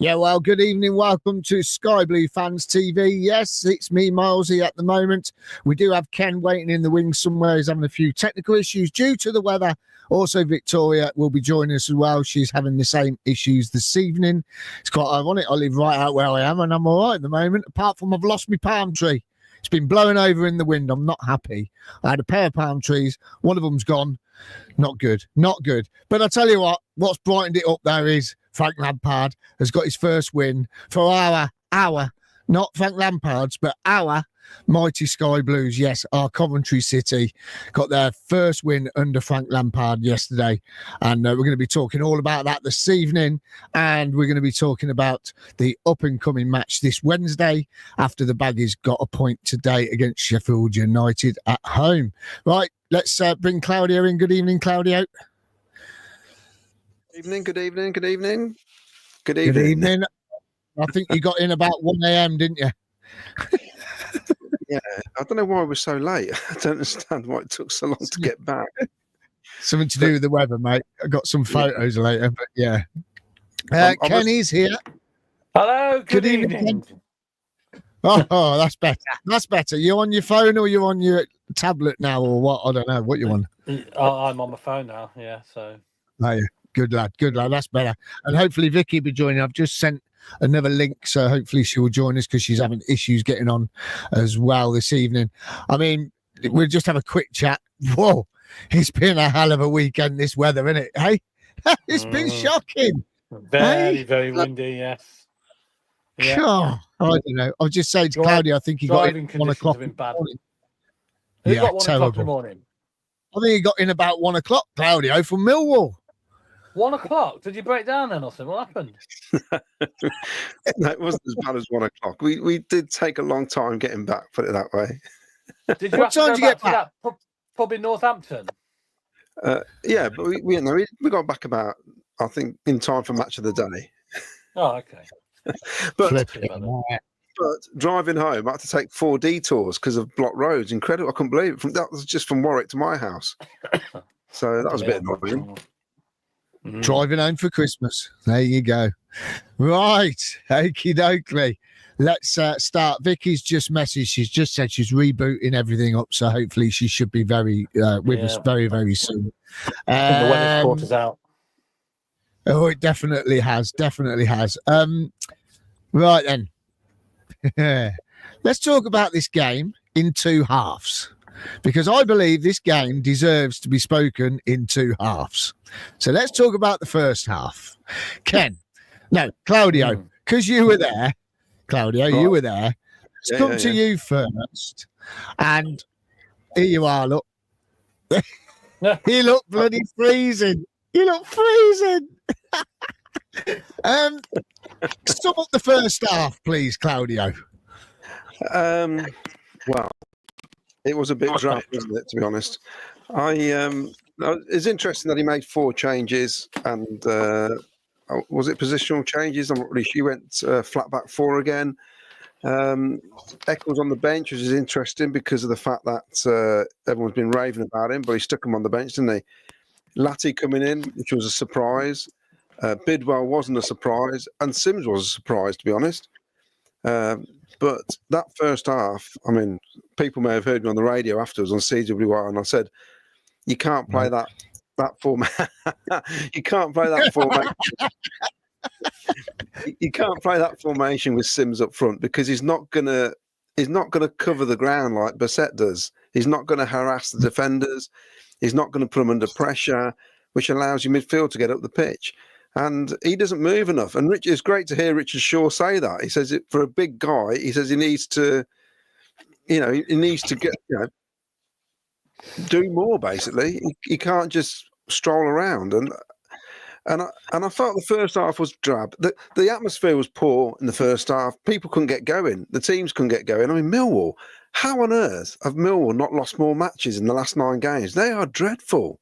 Yeah, well, good evening. Welcome to Sky Blue Fans TV. Yes, it's me, Milesy, at the moment. We do have Ken waiting in the wings somewhere. He's having a few technical issues due to the weather. Also, Victoria will be joining us as well. She's having the same issues this evening. It's quite ironic. I live right out where I am, and I'm all right at the moment, apart from I've lost my palm tree. It's been blowing over in the wind. I'm not happy. I had a pair of palm trees. One of them's gone. Not good. Not good. But I tell you what's brightened it up there is Frank Lampard has got his first win for our, not Frank Lampard's, but our mighty Sky Blues. Yes, our Coventry City got their first win under Frank Lampard yesterday. And we're going to be talking all about that this evening. And we're going to be talking about the up-and-coming match this Wednesday after the Baggies got a point today against Sheffield United at home. Right, let's bring Claudio in. Good evening, Claudio. Good evening. I think you got in about 1 a.m., didn't you? Yeah, I don't know why we're so late. I don't understand why it took so long to get back. Something to do with the weather, mate. I got some photos later, but yeah. Kenny's here. Hello, good evening. Oh, that's better. That's better. You on your phone or you on your tablet now or what? I don't know. What you on? I'm on my phone now, yeah, so. Oh, yeah. Good lad. That's better. And hopefully Vicky will be joining. I've just sent another link, so hopefully she will join us because she's having issues getting on as well this evening. I mean, we'll just have a quick chat. Whoa, it's been a hell of a weekend, this weather, isn't it? Hey, it's been shocking. Very windy, yes. Yeah. Oh, I don't know. I'll just say to Claudia, I think he got in 1 o'clock. Been bad. Yeah, got 1 terrible. o'clock in the morning. I think he got in about 1 o'clock, Claudio, from Millwall. 1 o'clock? Did you break down then or something? What happened? No, it wasn't as bad as 1 o'clock. We did take a long time getting back, put it that way. Did you what time did you get back? To that pub in Northampton? Yeah, but we got back about, I think, in time for match of the day. Oh, okay. But driving home, I had to take 4 detours because of blocked roads. Incredible. I couldn't believe it. That was just from Warwick to my house. So that was a bit annoying. Driving home for Christmas. There you go. Right. Okie dokie. Let's start. Vicky's just messaged. She's just said she's rebooting everything up. So hopefully she should be with us very, very soon. The weather's caught us out. Oh, it definitely has. Right then. Let's talk about this game in 2 halves. Because I believe this game deserves to be spoken in 2 halves. So let's talk about the first half. Claudio, because you were there. Claudio, you were there. Let's come to you first. And here you are, look. You look bloody freezing. You look freezing. Sum up the first half, please, Claudio. Well, it was a bit drab, wasn't it, to be honest? It's interesting that he made 4 changes and was it positional changes? I'm not really sure. He went flat back 4 again. Eccles on the bench, which is interesting because of the fact that everyone's been raving about him, but he stuck him on the bench, didn't he? Latty coming in, which was a surprise. Bidwell wasn't a surprise, and Sims was a surprise, to be honest. But that first half, I mean, people may have heard me on the radio afterwards on CWR, and I said, you can't play that format. You can't play that formation. You can't play that formation with Sims up front because he's not gonna cover the ground like Bassett does. He's not going to harass the defenders. He's not going to put them under pressure, which allows your midfield to get up the pitch. And he doesn't move enough. And it's great to hear Richard Shaw say that. He says it for a big guy. He says he needs to, get, do more. Basically, he can't just stroll around. And I felt the first half was drab. The atmosphere was poor in the first half. People couldn't get going. The teams couldn't get going. I mean, Millwall. How on earth have Millwall not lost more matches in the last 9 games? They are dreadful.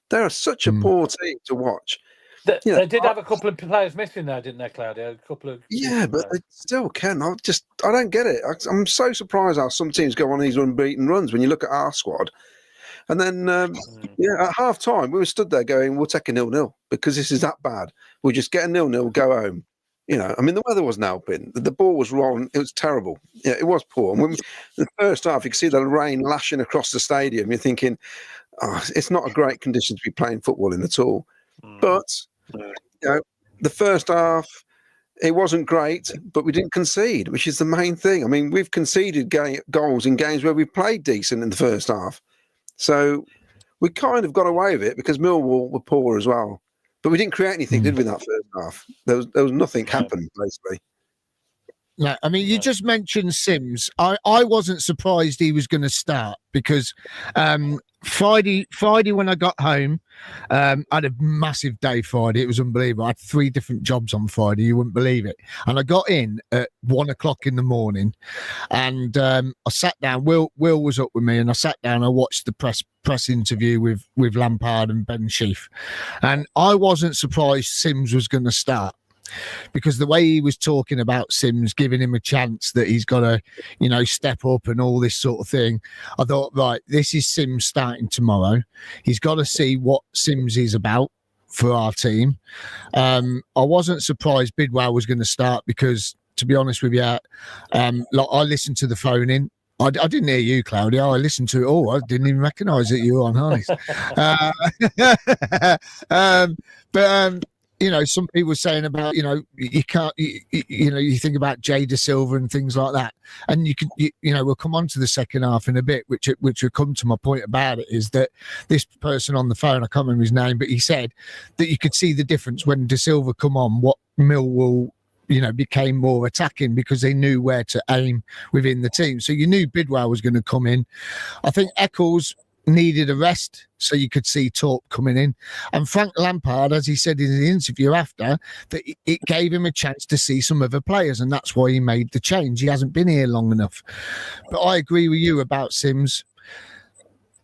They are such a poor team to watch. They did have a couple of players missing there, didn't they, Claudio? A couple of but they still can. I don't get it. I'm so surprised how some teams go on these unbeaten runs when you look at our squad. And then, at half time, we were stood there going, we'll take a 0-0 because this is that bad. We'll just get a 0-0, go home. You know, I mean, the weather wasn't helping. The ball was rolling. It was terrible. Yeah, it was poor. And when the first half, you could see the rain lashing across the stadium. You're thinking, oh, it's not a great condition to be playing football in at all. But, you know, the first half, it wasn't great, but we didn't concede, which is the main thing. I mean, we've conceded goals in games where we've played decent in the first half. So we kind of got away with it because Millwall were poor as well. But we didn't create anything, did we, in that first half? There was nothing happened, basically. No, I mean, you just mentioned Sims. I wasn't surprised he was going to start because Friday when I got home, I had a massive day Friday. It was unbelievable. I had 3 different jobs on Friday. You wouldn't believe it. And I got in at 1 o'clock in the morning, and I sat down. Will was up with me, and I sat down. I watched the press interview with Lampard and Ben Sheaf, and I wasn't surprised Sims was going to start. Because the way he was talking about Sims, giving him a chance that he's got to, you know, step up and all this sort of thing, I thought, right, this is Sims starting tomorrow. He's got to see what Sims is about for our team. I wasn't surprised Bidwell was going to start because, to be honest with you, like I listened to the phone in. I didn't hear you, Claudia. I listened to it all. I didn't even recognise that you were on, honest. You know, some people were saying about, you know, you can't, you know, you think about Jay De Silva and things like that. And you can, you know, we'll come on to the second half in a bit, which will come to my point about it, is that this person on the phone, I can't remember his name, but he said that you could see the difference when De Silva come on, what Millwall, you know, became more attacking because they knew where to aim within the team. So you knew Bidwell was going to come in. I think Eccles needed a rest, so you could see Torp coming in. And Frank Lampard, as he said in the interview after, that it gave him a chance to see some other players, and that's why he made the change. He hasn't been here long enough. But I agree with you about Sims.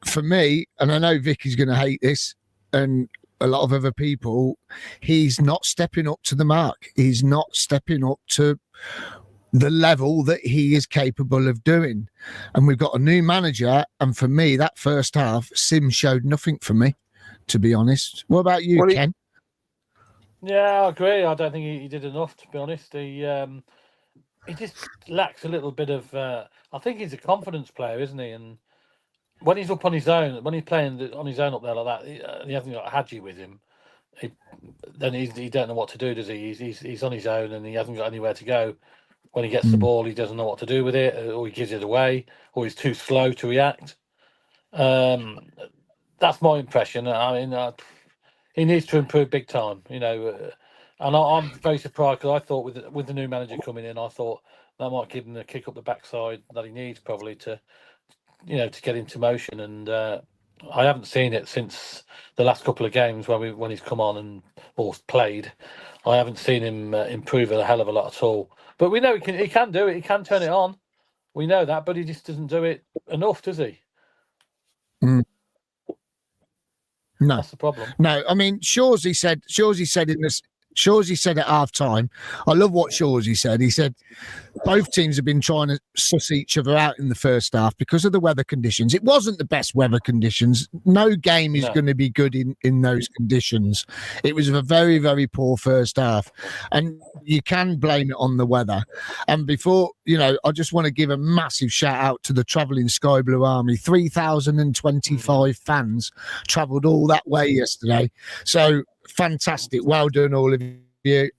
For me, and I know Vicky's going to hate this, and a lot of other people, he's not stepping up to the mark. He's not stepping up to the level that he is capable of doing. And we've got a new manager, and for me, that first half, Sims showed nothing for me, to be honest. What about you, Ken? Yeah, I agree. I don't think he did enough, to be honest. He just lacks a little bit of I think he's a confidence player, isn't he? And when he's up on his own, when he's playing on his own up there like that, he hasn't got Hadji with him, then he don't know what to do, does he? He's on his own and he hasn't got anywhere to go. When he gets the ball, he doesn't know what to do with it, or he gives it away, or he's too slow to react. That's my impression. I mean, he needs to improve big time, you know. And I'm very surprised because I thought with the new manager coming in, I thought that might give him the kick up the backside that he needs probably to, you know, to get into motion. And I haven't seen it since the last couple of games when he's come on and or played. I haven't seen him improve a hell of a lot at all. But we know he can do it. He can turn it on. We know that, but he just doesn't do it enough, does he? No, that's the problem. No, I mean, Shawsey said at half time. I love what Shawsey said. He said both teams have been trying to suss each other out in the first half because of the weather conditions. It wasn't the best weather conditions. No game is going to be good in those conditions. It was a very, very poor first half. And you can blame it on the weather. And before, you know, I just want to give a massive shout out to the travelling Sky Blue Army. 3,025 fans travelled all that way yesterday. So fantastic. Well done, all of you.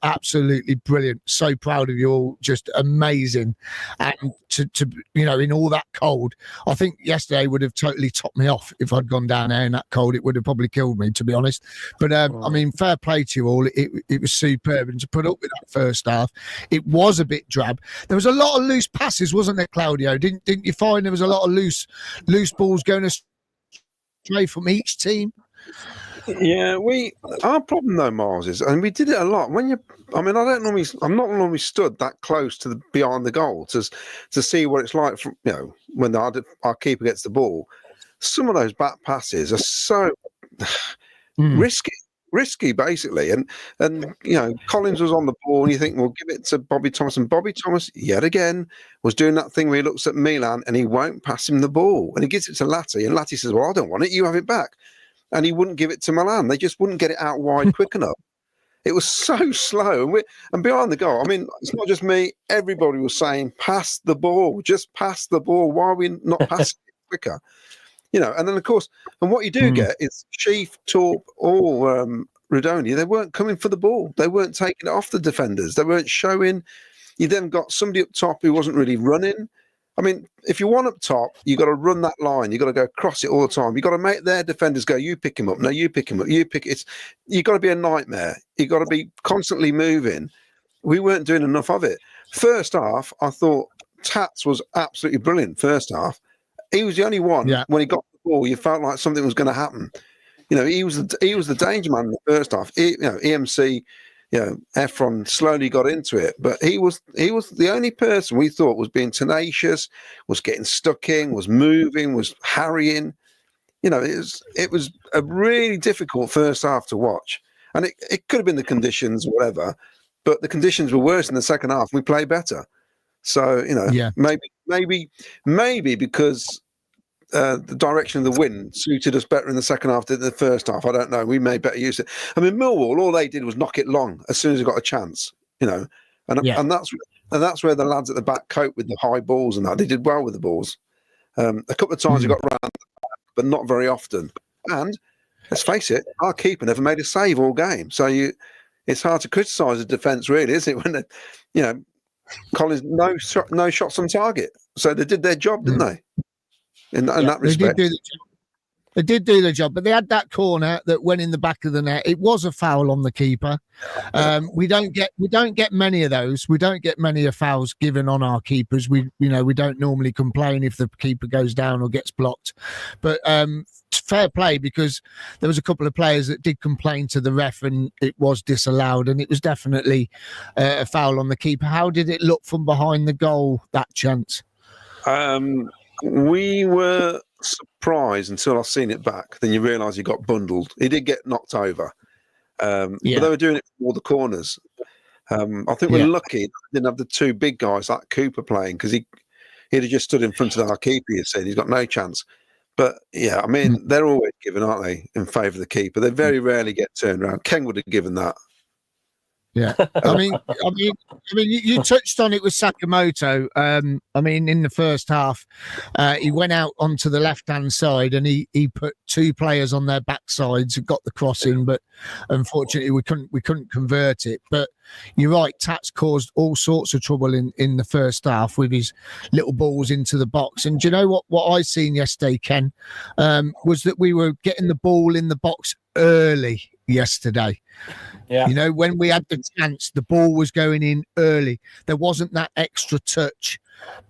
Absolutely brilliant. So proud of you all. Just amazing. And to you know, in all that cold, I think yesterday would have totally topped me off if I'd gone down there in that cold. It would have probably killed me, to be honest. But I mean, fair play to you all. It was superb. And to put up with that first half, it was a bit drab. There was a lot of loose passes, wasn't there, Claudio? Didn't you find there was a lot of loose balls going astray from each team? Yeah, our problem though, Miles, is, and we did it a lot. I'm not normally stood that close to behind the goal to see what it's like from, you know, when our keeper gets the ball. Some of those back passes are so risky basically. And you know, Collins was on the ball, and you think, well, give it to Bobby Thomas, and Bobby Thomas yet again was doing that thing where he looks at Milan and he won't pass him the ball, and he gives it to Latti, and Latti says, well, I don't want it, you have it back. And he wouldn't give it to Milan. They just wouldn't get it out wide quick enough. It was so slow, and behind the goal. I mean, it's not just me. Everybody was saying, "Pass the ball, just pass the ball. Why are we not passing it quicker?" And then of course, and what you do get is Sheaf, Torp, or Radoni. They weren't coming for the ball. They weren't taking it off the defenders. They weren't showing. You then got somebody up top who wasn't really running. I mean, if you want up top, you got to run that line. You got to go across it all the time. You got to make their defenders go, "You pick him up. No, you pick him up. You pick it." You got to be a nightmare. You got to be constantly moving. We weren't doing enough of it. First half, I thought Tats was absolutely brilliant. First half, he was the only one when he got the ball. You felt like something was going to happen. He was the danger man in the first half. EMC. Efron slowly got into it, but he was the only person we thought was being tenacious, was getting stuck in, was moving, was harrying. It was a really difficult first half to watch, and it could have been the conditions, whatever, but the conditions were worse in the second half. We played better, so maybe because the direction of the wind suited us better in the second half than the first half. I don't know. We made better use of it. I mean, Millwall, all they did was knock it long as soon as they got a chance, and that's where the lads at the back cope with the high balls and that. They did well with the balls. A couple of times we got round, but not very often. And let's face it, our keeper never made a save all game. So it's hard to criticise the defence, really, isn't it? When Collins no shots on target, so they did their job, didn't they? In that respect, they did do the job, but they had that corner that went in the back of the net. It was a foul on the keeper. We don't get many of those. We don't get many of fouls given on our keepers. We don't normally complain if the keeper goes down or gets blocked, but fair play, because there was a couple of players that did complain to the ref and it was disallowed, and it was definitely a foul on the keeper. How did it look from behind the goal, that chance? We were surprised until I seen it back. Then you realise he got bundled. He did get knocked over, but they were doing it for all the corners. I think we're lucky that we didn't have the two big guys like Cooper playing, because he'd have just stood in front of our keeper. You said he's got no chance. But I mean, they're always given, aren't they, in favour of the keeper? They very rarely get turned around. Ken would have given that. Yeah, I mean, you touched on it with Sakamoto. I mean, in the first half, he went out onto the left-hand side and he put two players on their backsides and got the crossing, but unfortunately we couldn't convert it. But you're right, Tats caused all sorts of trouble in the first half with his little balls into the box. And do you know what I seen yesterday, Ken, was that we were getting the ball in the box early yesterday. Yeah. When we had the chance, the ball was going in early. There wasn't that extra touch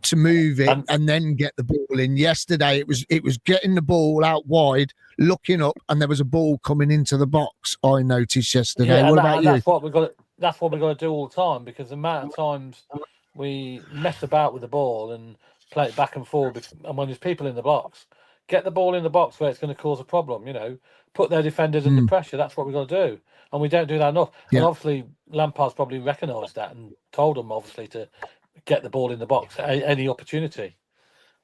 to move it and then get the ball in. Yesterday, it was getting the ball out wide, looking up, and there was a ball coming into the box. I noticed yesterday. What about you? That's what we've got. That's what we've got to do all the time, because the amount of times we mess about with the ball and play it back and forward, and when there's people in the box, get the ball in the box where it's going to cause a problem. Put their defenders under pressure. That's what we've got to do. And we don't do that enough. Yeah. And obviously, Lampard's probably recognised that and told them, obviously, to get the ball in the box at any opportunity,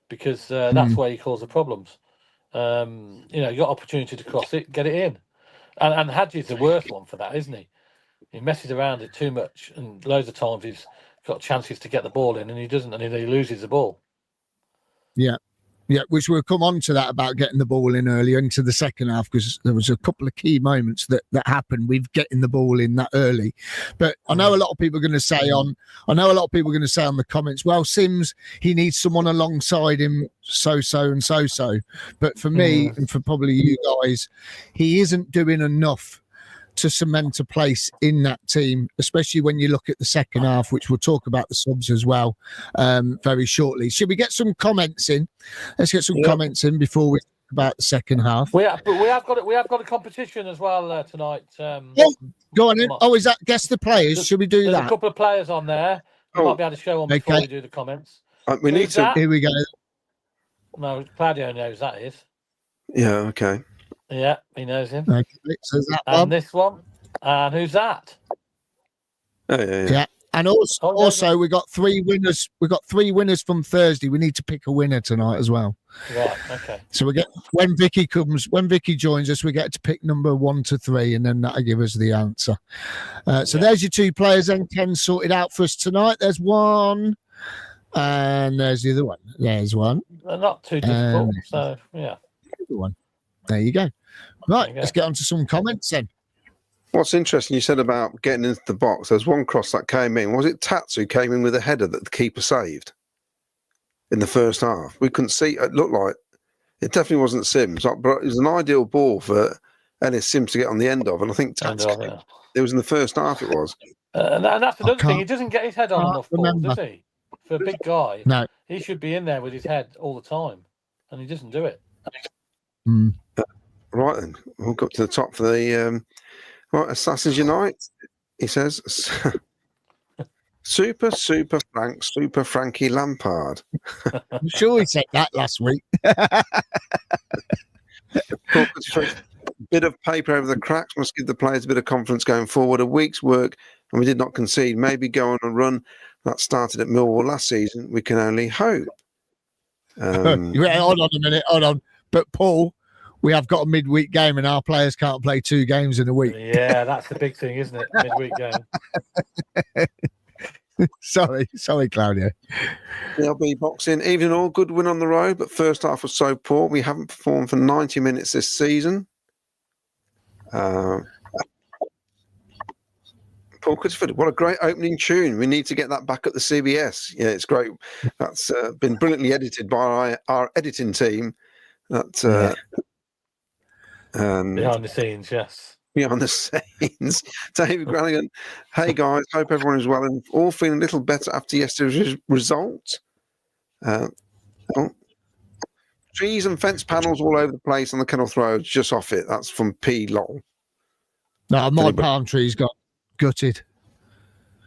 because that's where you cause the problems. You got opportunity to cross it, get it in. And Hadji's the worst one for that, isn't he? He messes around it too much, and loads of times he's got chances to get the ball in, and he doesn't, and he loses the ball. Yeah, which we'll come on to that about getting the ball in earlier into the second half, because there was a couple of key moments that happened with getting the ball in that early. But I know a lot of people are going to say on the comments, well, Sims, he needs someone alongside him, so and so. But for me, and for probably you guys, he isn't doing enough to cement a place in that team, especially when you look at the second half, which we'll talk about the subs as well very shortly. Should we get some comments in? Let's get some comments in before we talk about the second half. We have got a competition as well tonight. Go on in. Oh, is that guess the players? Should we do that? There's a couple of players on there. We might be able to show them before we do the comments. We need to. Here we go. No, Claudio knows that is. Yeah. Okay. Yeah, he knows him. Okay, so that and this one. And who's that? Oh, yeah. And also we got 3 winners. We got 3 winners from Thursday. We need to pick a winner tonight as well. Right. Okay. So when Vicky joins us, we get to pick number 1 to 3, and then that'll give us the answer. So there's your 2 players. Then Ken sorted out for us tonight. There's one, and there's the other one. There's one. They're not too difficult. So yeah. One. There you go. Right. Let's get on to some comments then. What's interesting, you said about getting into the box. There's one cross that came in. Was it Tats who came in with a header that the keeper saved in the first half? We couldn't see. It looked like it definitely wasn't Sims, but it was an ideal ball for Ellis Sims to get on the end of. And I think Tats, it was in the first half. It was. And that's another thing. He doesn't get his head on enough ball, does he? For a big guy, no, he should be in there with his head all the time, and he doesn't do it. Right then, we'll go up to the top for the. Right, Assassins Unite, he says, super Frankie Lampard. I'm sure he said that last week. Bit of paper over the cracks must give the players a bit of confidence going forward. A week's work, and we did not concede. Maybe go on a run that started at Millwall last season. We can only hope. Hold on a minute, hold on. But Paul, we have got a midweek game, and our players can't play 2 games in a week. Yeah, that's the big thing, isn't it? Midweek game. Sorry, Claudio. LB boxing, even all good win on the road, but first half was so poor. We haven't performed for 90 minutes this season. Paul Cutterford, what a great opening tune. We need to get that back at the CBS. Yeah, it's great. That's been brilliantly edited by our editing team. Behind the scenes, yes. Behind the scenes. David Brannigan, hey guys, hope everyone is well and all feeling a little better after yesterday's result. Trees and fence panels all over the place on the Kenilworth Road, just off it. That's from P. Lowell. No, my palm tree's got gutted.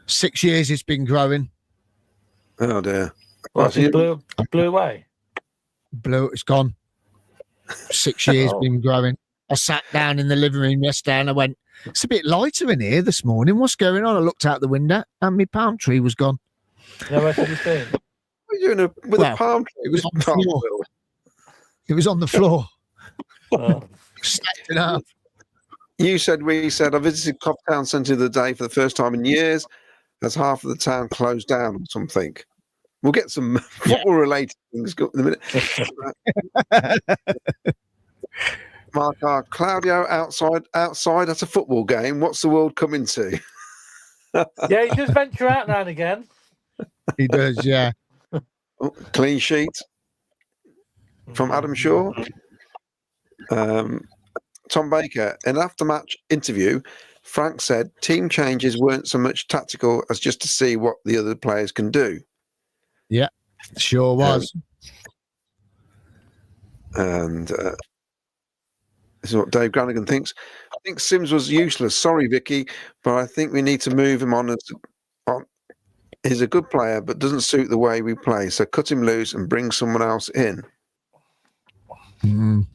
6 years it's been growing. Oh dear. Well, it blew away. It's gone. 6 years been growing. I sat down in the living room yesterday and I went, it's a bit lighter in here this morning. What's going on? I looked out the window and my palm tree was gone. No, where have you seen? What are you doing with a palm tree? It was on the floor. It was on the floor. Stacked it up. We said, I visited Cop Town Centre the other day for the first time in years as half of the town closed down or something. We'll get some football-related things in a minute. Mark R. Claudio outside at a football game. What's the world coming to? Yeah, he does venture out now and again. He does, yeah. Clean sheet from Adam Shaw. Tom Baker, in an after-match interview, Frank said team changes weren't so much tactical as just to see what the other players can do. Yeah, sure was. And this is what Dave Granigan thinks. I think Sims was useless. Sorry, Vicky, but I think we need to move him on. He's a good player, but doesn't suit the way we play. So cut him loose and bring someone else in. Mm.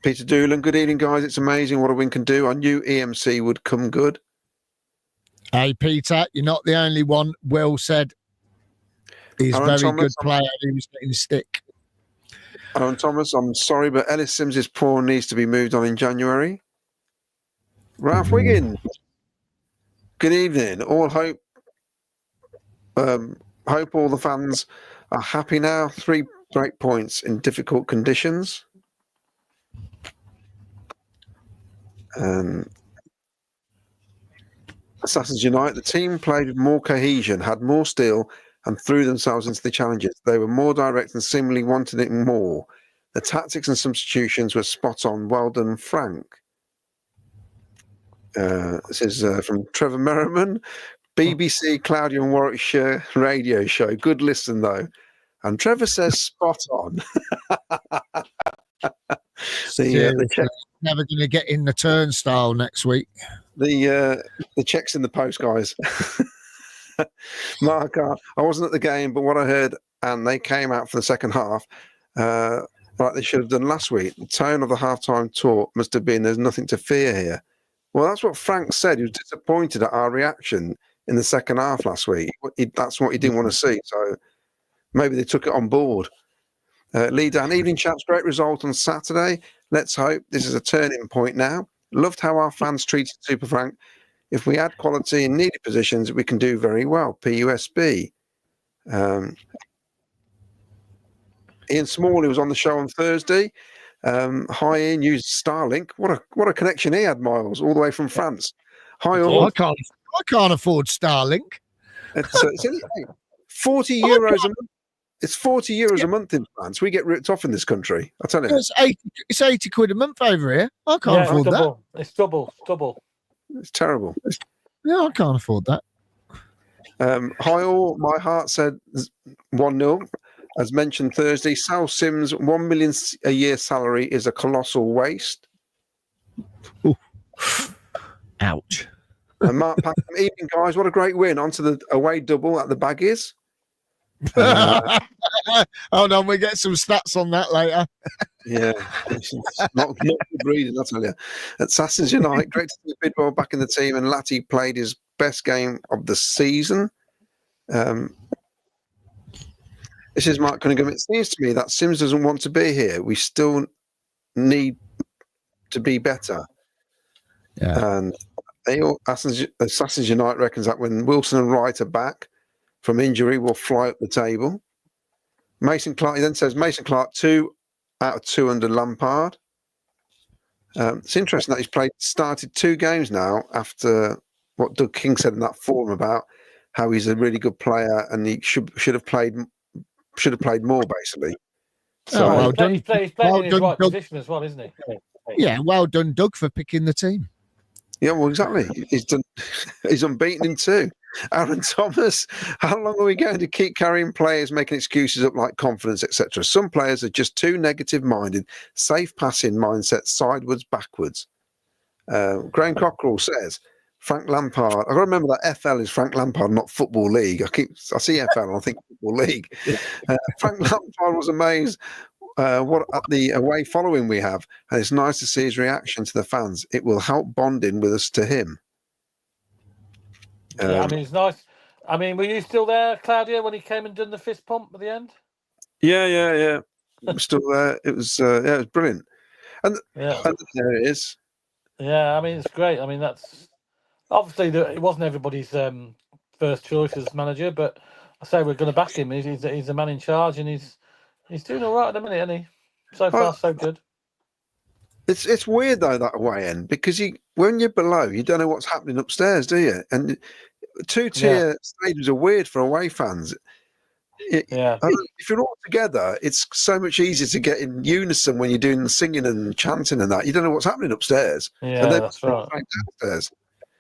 Peter Doolan, good evening, guys. It's amazing what a win can do. I knew EMC would come good. Hey, Peter, you're not the only one. Will said he's a very good player. He was getting stick. Aaron Thomas, I'm sorry, but Ellis Sims' pawn needs to be moved on in January. Ralph Wiggins, good evening. All hope all the fans are happy now. 3 break points in difficult conditions. Assassins Unite, the team played with more cohesion, had more steel, and threw themselves into the challenges. They were more direct and seemingly wanted it more. The tactics and substitutions were spot on. Well done, Frank. This is from Trevor Merriman. BBC Claudio and Warwickshire radio show. Good listen, though. And Trevor says spot on. Never going to get in the turnstile next week. The check's in the post, guys. Mark, I wasn't at the game, but what I heard, and they came out for the second half, like they should have done last week. The tone of the halftime talk must have been, there's nothing to fear here. Well, that's what Frank said. He was disappointed at our reaction in the second half last week. That's what he didn't want to see. So maybe they took it on board. Lee Dan, evening chaps, great result on Saturday. Let's hope this is a turning point now. Loved how our fans treated Super Frank. If we add quality in needed positions, we can do very well. PUSB. Ian Smalley was on the show on Thursday. Hi Ian, used Starlink. What a connection he had, Miles, all the way from France. Hi all. I can't afford Starlink. It's only 40 euros a month. It's 40 euros a month in France. We get ripped off in this country. I tell you. It's 80 quid a month over here. I can't afford that. It's double. It's terrible. Yeah, I can't afford that. Hi all. My heart said 1-0. As mentioned Thursday, Sal Sims' 1 million a year salary is a colossal waste. Ooh. Ouch. And Mark Packham, evening guys, what a great win. On to the away double at the Baggies. Hold on, we get some stats on that later. Yeah, it's not good reading, I'll tell you. At Sassons United, great to see Bidwell back in the team, and Latty played his best game of the season. This is Mark Cunningham. It seems to me that Sims doesn't want to be here. We still need to be better. Yeah. And Sassons United reckons that when Wilson and Wright are back from injury, we'll fly up the table. Mason Clark, he then says, Mason Clark, 2 out of 2 under Lampard. It's interesting that he's started 2 games now after what Doug King said in that forum about how he's a really good player and he should have played more, basically. So, well done. He's playing in his right Doug. position as well, isn't he? Yeah, well done, Doug, for picking the team. Yeah, well, exactly. He's unbeaten in 2. Aaron Thomas, how long are we going to keep carrying players making excuses up like confidence, etc.? Some players are just too negative-minded, safe passing mindset, sideways, backwards. Graham Cockrell says, Frank Lampard. I've got to remember that FL is Frank Lampard, not Football League. I see FL and I think Football League. Frank Lampard was amazed what at the away following we have, and it's nice to see his reaction to the fans. It will help bonding with us to him. Yeah, I mean, it's nice. I mean, were you still there, Claudia, when he came and done the fist pump at the end? Yeah. I'm still there. It was it was brilliant. And there it is. Yeah, I mean, it's great. I mean, that's obviously it wasn't everybody's first choice as manager, but I say we're going to back him. He's the man in charge, and he's doing all right at the minute, isn't he? So far, so good. It's weird though, that away end, because when you're below, you don't know what's happening upstairs, do you? And 2-tier stadiums are weird for away fans. If you're all together, it's so much easier to get in unison when you're doing the singing and chanting and that. You don't know what's happening upstairs. Yeah, that's right. Downstairs.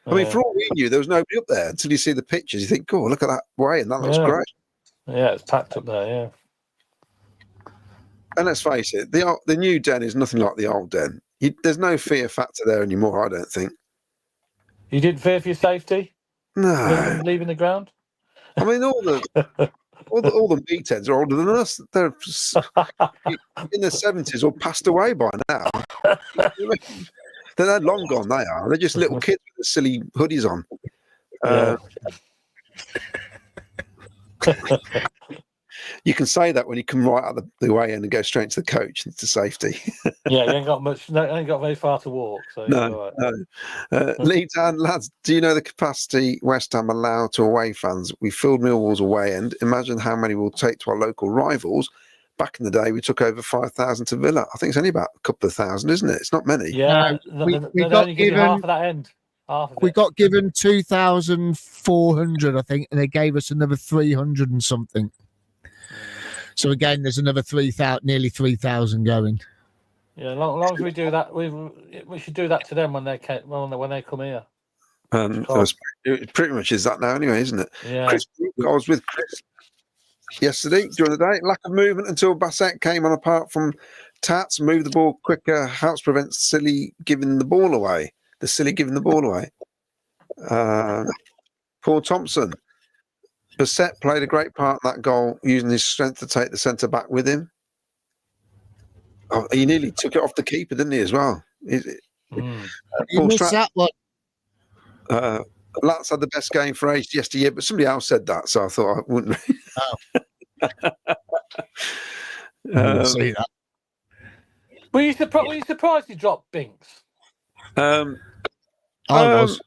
I mean, for all we knew, there was nobody up there until you see the pictures. You think, "Oh, look at that way, and that looks great." Yeah, it's packed up there. Yeah. And let's face it, the new den is nothing like the old den. There's no fear factor there anymore, I don't think. You didn't fear for your safety? No. Leaving the ground? I mean, all the meatheads are older than us. They're in their 70s or passed away by now. They're long gone, they are. They're just little kids with the silly hoodies on. You can say that when you come right out the way in and go straight to the coach and to safety. You ain't got very far to walk. So no. Lee Dan, lads, do you know the capacity West Ham allow to away fans? We filled Millwall's away end. Imagine how many we'll take to our local rivals. Back in the day, we took over 5,000 to Villa. I think it's only about a couple of thousand, isn't it? It's not many. Yeah, we got given half of that end. We got given 2,400, I think, and they gave us another 300 and something. So again, there's another nearly 3,000 going. Yeah, as long as we do that, we should do that to them when they come here. It pretty much is that now, anyway, isn't it? Yeah. Chris, I was with Chris yesterday during the day. Lack of movement until Bassett came on. Apart from Tats, move the ball quicker, helps prevent the silly giving the ball away. Paul Thompson. Bassett played a great part in that goal, using his strength to take the centre back with him. Oh, he nearly took it off the keeper, didn't he, as well? You missed that one. Lats had the best game for age yesteryear, but somebody else said that, so I thought I wouldn't. See that. Were you surprised he dropped Binks? I was.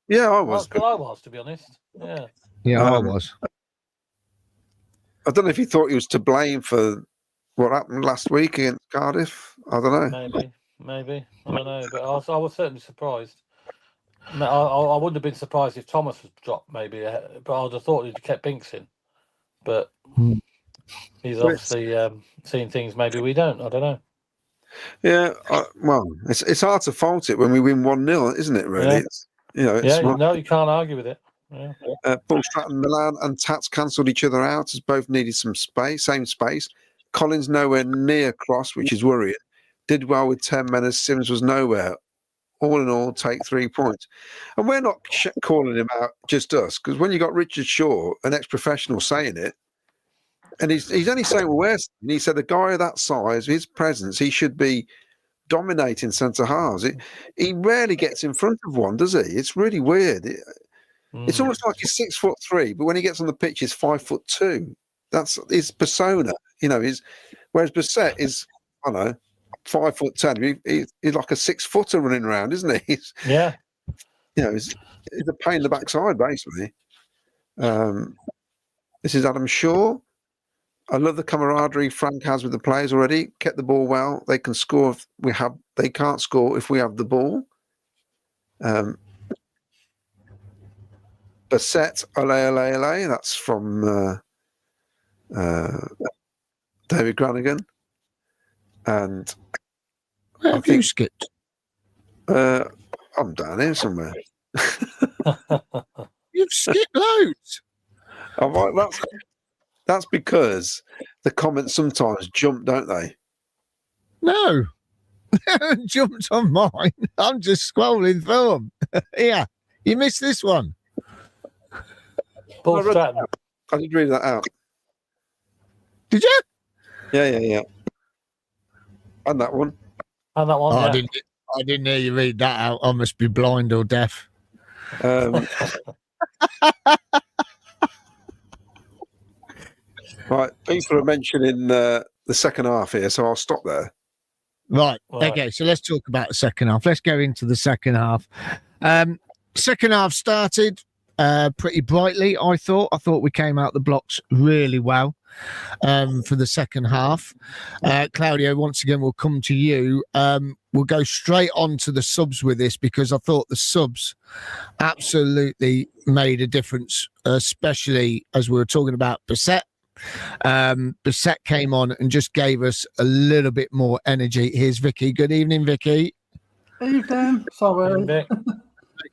Yeah, I was. I was, to be honest. Yeah. Yeah, I was. I don't know if he thought he was to blame for what happened last week against Cardiff. I don't know. Maybe. I don't know, but I was certainly surprised. I wouldn't have been surprised if Thomas was dropped, maybe, but I'd have thought he'd kept Binks in. But he's obviously seeing things maybe we don't. I don't know. Yeah, well, it's hard to fault it when we win 1-0, isn't it? Really, no, you can't argue with it. Yeah. Paul Stratton, Milan, and Tats cancelled each other out as both needed some same space. Collins nowhere near cross, which is worrying. Did well with 10 men as Sims was nowhere. All in all, take 3 points. And we're not calling him out, just us, because when you got Richard Shaw, an ex-professional, saying it, and he's only saying where he said a guy of that size, his presence, he should be dominating centre halves. He rarely gets in front of one, does he? It's really weird. It's almost like he's 6'3", but when he gets on the pitch, he's 5'2". That's his persona, whereas Bissett is, I don't know, 5'10". He's like a 6-footer running around, isn't he? He's a pain in the backside, basically. This is Adam Shaw. I love the camaraderie Frank has with the players already. Kept the ball well. They can score if we have. They can't score if we have the ball. Bissett, ole. That's from David Granigan. And Where have you skipped? I'm down here somewhere. You've skipped loads. That's because the comments sometimes jump, don't they? No, they haven't jumped on mine. I'm just scrolling through them. Yeah, you missed this one. Paul Stratton. I did read that out. Did you? Yeah. And that one. And that one. Oh, yeah. I didn't hear you read that out. I must be blind or deaf. Right, people are mentioning the second half here, so I'll stop there. Right. Okay, so let's talk about the second half. Let's go into the second half. Second half started pretty brightly, I thought. I thought we came out the blocks really well for the second half. Claudio, once again, we'll come to you. We'll go straight on to the subs with this because I thought the subs absolutely made a difference, especially as we were talking about Bissett. Bissett came on and just gave us a little bit more energy. Here's Vicky. Good evening, Vicky. Evening. Sorry.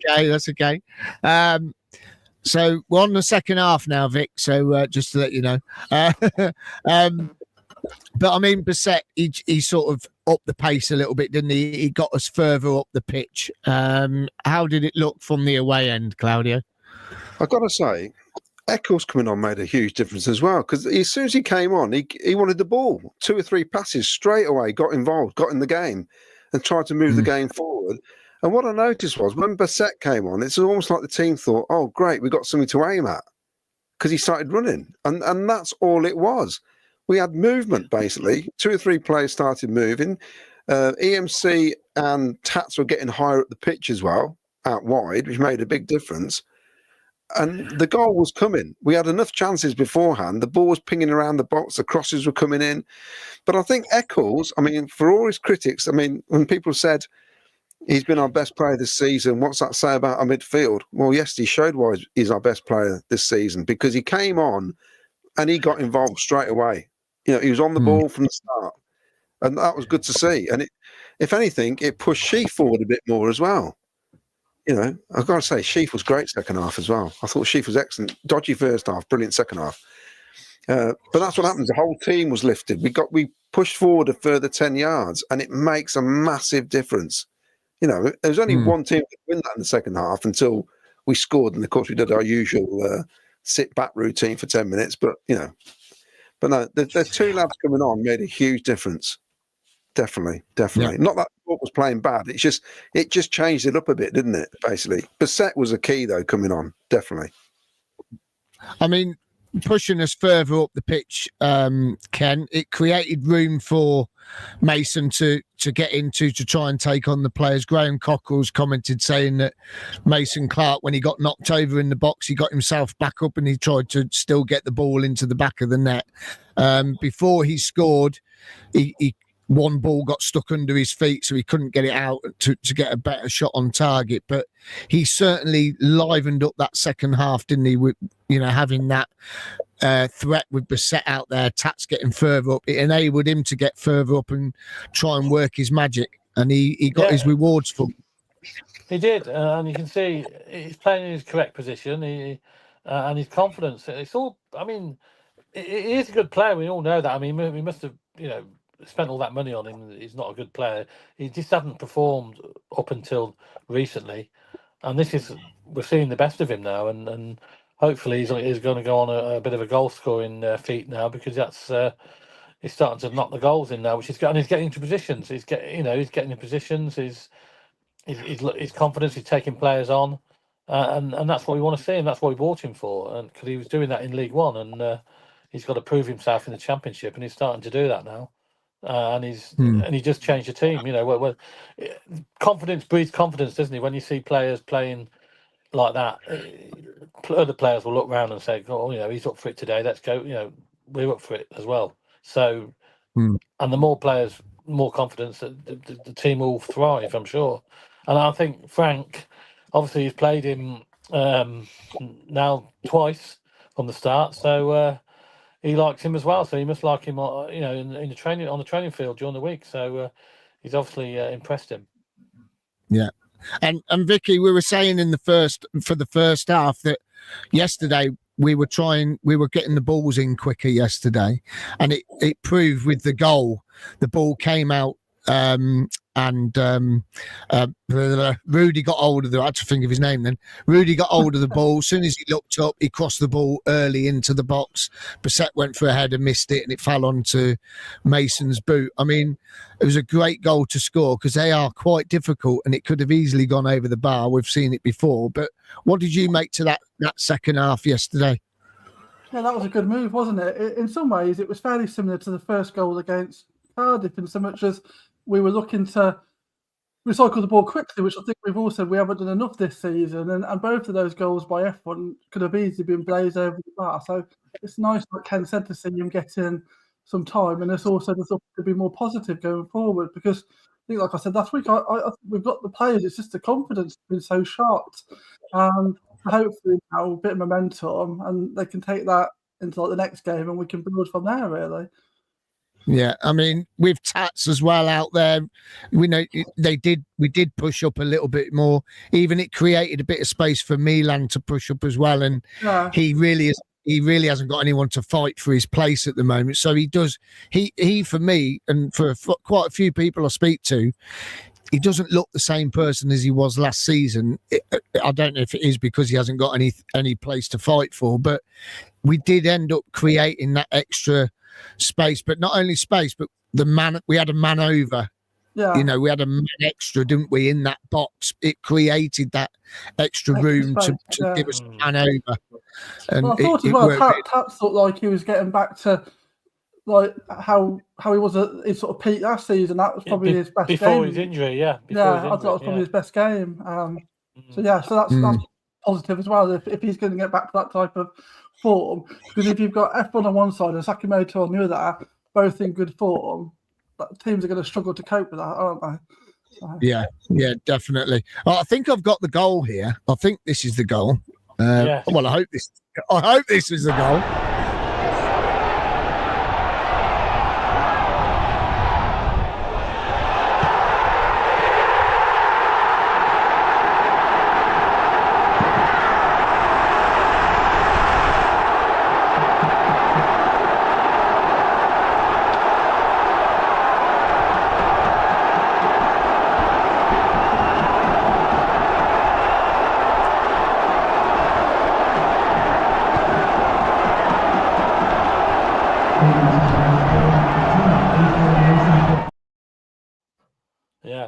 Okay, that's okay. So we're on the second half now, Vic. So just to let you know. But I mean, Bissett, he sort of upped the pace a little bit, didn't he? He got us further up the pitch. How did it look from the away end, Claudio? I've got to say, Eccles coming on made a huge difference as well, because as soon as he came on, he wanted the ball. 2 or 3 passes straight away, got involved, got in the game, and tried to move the game forward. And what I noticed was when Bissett came on, it's almost like the team thought, oh, great, we've got something to aim at, because he started running. And that's all it was. We had movement, basically. 2 or 3 players started moving. EMC and Tats were getting higher up the pitch as well, out wide, which made a big difference. And the goal was coming. We had enough chances beforehand. The ball was pinging around the box. The crosses were coming in. But I think Eccles, I mean, for all his critics, I mean, when people said he's been our best player this season, what's that say about our midfield? Well, yes, he showed why he's our best player this season, because he came on and he got involved straight away. He was on the ball from the start. And that was good to see. And if anything, it pushed Sheaf forward a bit more as well. I've got to say, Sheaf was great second half as well. I thought Sheaf was excellent. Dodgy first half, brilliant second half. But that's what happens. The whole team was lifted. We pushed forward a further 10 yards, and it makes a massive difference. There was only one team that win that in the second half until we scored. And of course, we did our usual sit back routine for 10 minutes. But no, the 2 lads coming on made a huge difference. Definitely. Yeah. Not that was playing bad. It just changed it up a bit, didn't it? Basically, Bissett was a key though coming on, definitely. I mean, pushing us further up the pitch, Ken, it created room for Mason to get into to try and take on the players. Graham Cockrell's commented saying that Mason Clark, when he got knocked over in the box, he got himself back up and he tried to still get the ball into the back of the net. Before he scored, he one ball got stuck under his feet, so he couldn't get it out to get a better shot on target. But he certainly livened up that second half, didn't he? With having that threat with Bissett out there, Tats getting further up, it enabled him to get further up and try and work his magic, and he got his rewards for it. He did, and you can see he's playing in his correct position. And his confidence. It's all. I mean, he is a good player. We all know that. I mean, we must have spent all that money on him. He's not a good player. He just hasn't performed up until recently, and we're seeing the best of him now. And hopefully he's going to go on a bit of a goal scoring feat now, because he's starting to knock the goals in now, he's getting into positions. He's getting in positions. His confidence. He's taking players on, and that's what we want to see, and that's what we bought him for. And because he was doing that in League One, and he's got to prove himself in the Championship, and he's starting to do that now. And he just changed the team. Confidence breeds confidence, doesn't he? When you see players playing like that, other players will look around and say, "Oh, he's up for it today. Let's go." We're up for it as well. So, and the more players, more confidence, the team will thrive, I'm sure. And I think Frank, obviously, he's played him now twice from the start, so. He likes him as well, so he must like him, in the training on the training field during the week. So he's obviously impressed him. Yeah, and Vicky, we were saying for the first half that yesterday we were getting the balls in quicker yesterday, and it proved with the goal. The ball came out. Rudy got hold of I had to think of his name then. Rudy got hold of the ball. As soon as he looked up, he crossed the ball early into the box. Bissett went for a header, missed it, and it fell onto Mason's boot. I mean, it was a great goal to score because they are quite difficult, and it could have easily gone over the bar. We've seen it before. But what did you make to that second half yesterday? Yeah, that was a good move, wasn't it? In some ways, it was fairly similar to the first goal against Cardiff, in so much as we were looking to recycle the ball quickly, which I think we've all said we haven't done enough this season. And both of those goals by F1 could have easily been blazed over the bar. So it's nice, like Ken said, to see him getting some time. And it's also to be more positive going forward, because I think, like I said last week, we've got the players. It's just the confidence has been so shot. And hopefully now a bit of momentum, and they can take that into the next game, and we can build from there, really. Yeah, I mean, with Tats as well out there, we know we did push up a little bit more. Even it created a bit of space for Milan to push up as well, and he really hasn't got anyone to fight for his place at the moment. So he does. He for me, and for quite a few people I speak to, he doesn't look the same person as he was last season. I don't know if it is because he hasn't got any place to fight for, but we did end up creating that extra space, but not only space, but we had a man over. Yeah, we had a man extra, didn't we, in that box? It created that extra room to give us a man over. And I thought as well, Tats looked like he was getting back to like how he was at his sort of peak last season. That was probably his best before game. His injury. I thought it was probably his best game. So that's positive as well. If he's going to get back to that type of form, because if you've got F1 on one side and Sakimoto on the other, both in good form, teams are going to struggle to cope with that, aren't they? So. Yeah, definitely. I think I've got the goal here. I think this is the goal. Well, I hope this is the goal.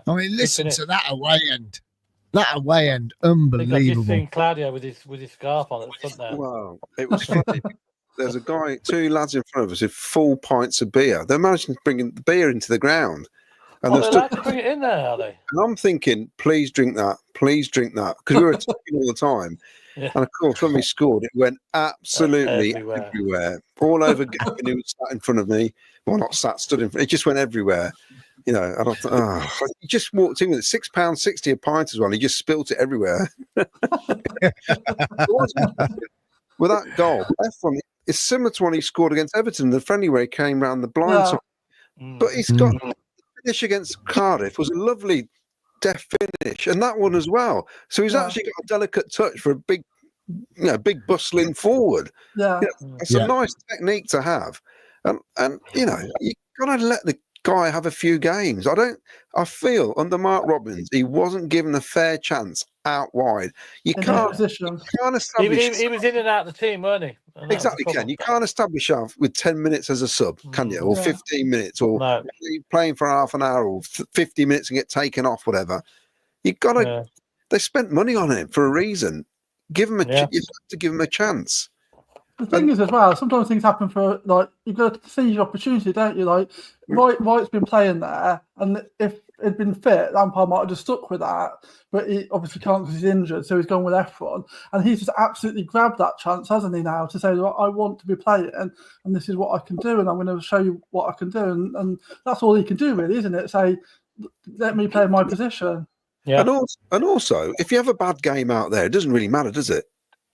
I mean, listen Isn't to that away end. That away end, unbelievable. I've just seen Claudio with his scarf on at the front there. Wow, it was funny. There's a guy, 2 lads in front of us with full pints of beer. They're managing to bring the beer into the ground. And They're allowed to bring it in there, are they? And I'm thinking, please drink that, because we were talking all the time. Yeah. And of course, when we scored, it went absolutely everywhere. All over Gavin, who was sat in front of me. Well, not sat, stood in front. It just went everywhere. You know, and I thought, he just walked in with £6.60 a pint as well. He just spilt it everywhere. With that goal, F1, it's similar to one he scored against Everton, the friendly where he came round the blind side. But he's got the finish against Cardiff was a lovely deft finish, and that one as well. So he's actually got a delicate touch for a big bustling forward. Yeah, it's a nice technique to have, and you know, you got to let the guy have a few games. I feel under Mark Robbins, he wasn't given a fair chance out wide. You can't establish. He was in and out of the team, weren't he? Exactly, Ken. You can't establish with 10 minutes as a sub, can you? Or 15 minutes, or playing for half an hour, or 50 minutes and get taken off, whatever. You got to. Yeah. They spent money on him for a reason. Give him you have to give him a chance. The thing is, as well, sometimes things happen for, like, you've got to seize your opportunity, don't you? Like, Wright's been playing there, and if he'd been fit, Lampard might have just stuck with that, but he obviously can't because he's injured, so he's gone with F1, and he's just absolutely grabbed that chance, hasn't he, now, to say, well, I want to be playing, and this is what I can do, and I'm going to show you what I can do, and that's all he can do, really, isn't it? Say, let me play my position. Yeah. And also, if you have a bad game out there, it doesn't really matter, does it?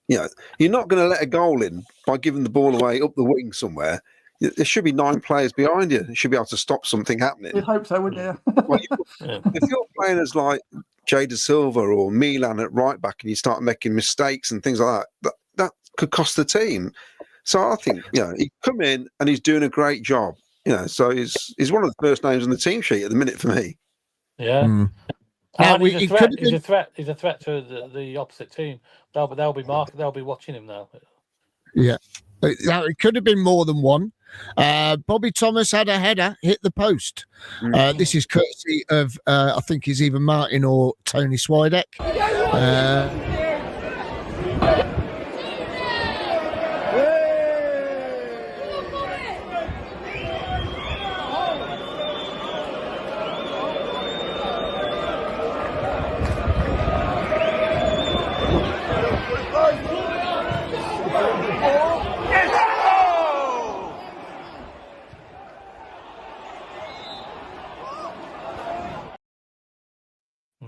You know, you're not going to let a goal in by giving the ball away up the wing somewhere. There should be 9 players behind you. You should be able to stop something happening. You'd hope so, wouldn't you? Well, if you're playing as like Jay De Silva or Milan at right back and you start making mistakes and things like that could cost the team. So I think, you know, he's come in and he's doing a great job. You know, so he's one of the first names on the team sheet at the minute for me. Yeah. He's a threat. He's a threat to the opposite team. They'll be watching him now. Yeah, it could have been more than one. Bobby Thomas had a header hit the post. This is courtesy of I think he's either Martin or Tony Swidek.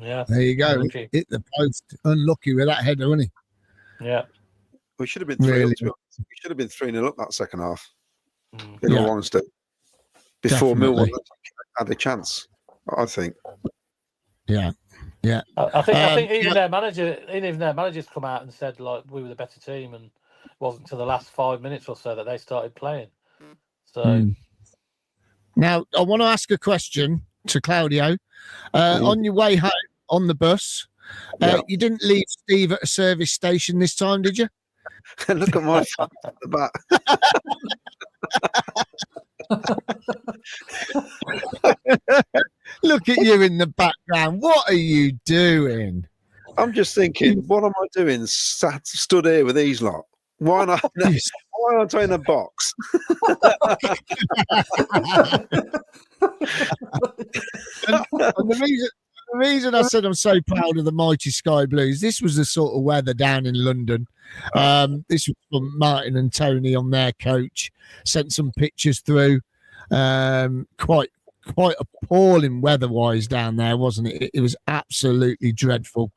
Yeah, there you go. Hit the post. Unlucky with that header, wasn't he? Yeah. We should have been 3-0. We should have been 3-0 up that second half. In all honesty, before Millwall had a chance, I think. Yeah. I think even their managers come out and said, like, we were the better team, and it wasn't until the last 5 minutes or so that they started playing. So now I want to ask a question to Claudio. On your way home on the bus, you didn't leave Steve at a service station this time, did you? Look at my phone at the back. Look at you in the background. What are you doing? I'm just thinking, what am I doing? Stood here with these lot. Why not? Why aren't I in a box? and the reason I said I'm so proud of the mighty Sky Blues, this was the sort of weather down in London. This was from Martin and Tony on their coach. Sent some pictures through. Quite appalling weather-wise down there, wasn't it? It was absolutely dreadful.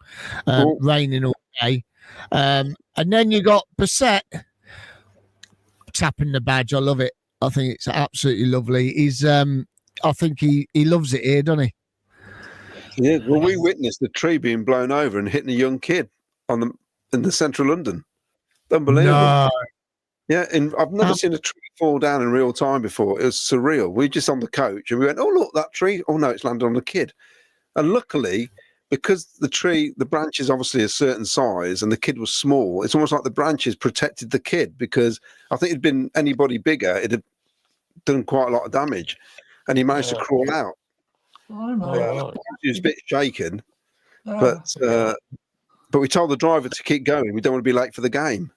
Raining all day. And then you got Bissett tapping the badge. I love it. I think it's absolutely lovely. I think he loves it here, doesn't he? Yeah. Well, we witnessed the tree being blown over and hitting a young kid in the central London. Unbelievable. No. Yeah, and I've never seen a tree fall down in real time before. It was surreal. We were just on the coach and we went, "Oh, look, that tree. Oh no, it's landed on the kid." And luckily, because the branch is obviously a certain size and the kid was small, it's almost like the branches protected the kid, because I think it'd been anybody bigger, it'd have done quite a lot of damage, and he managed to crawl out. Oh, no. Oh, right. He was a bit shaken, Yeah. but we told the driver to keep going. We don't want to be late for the game.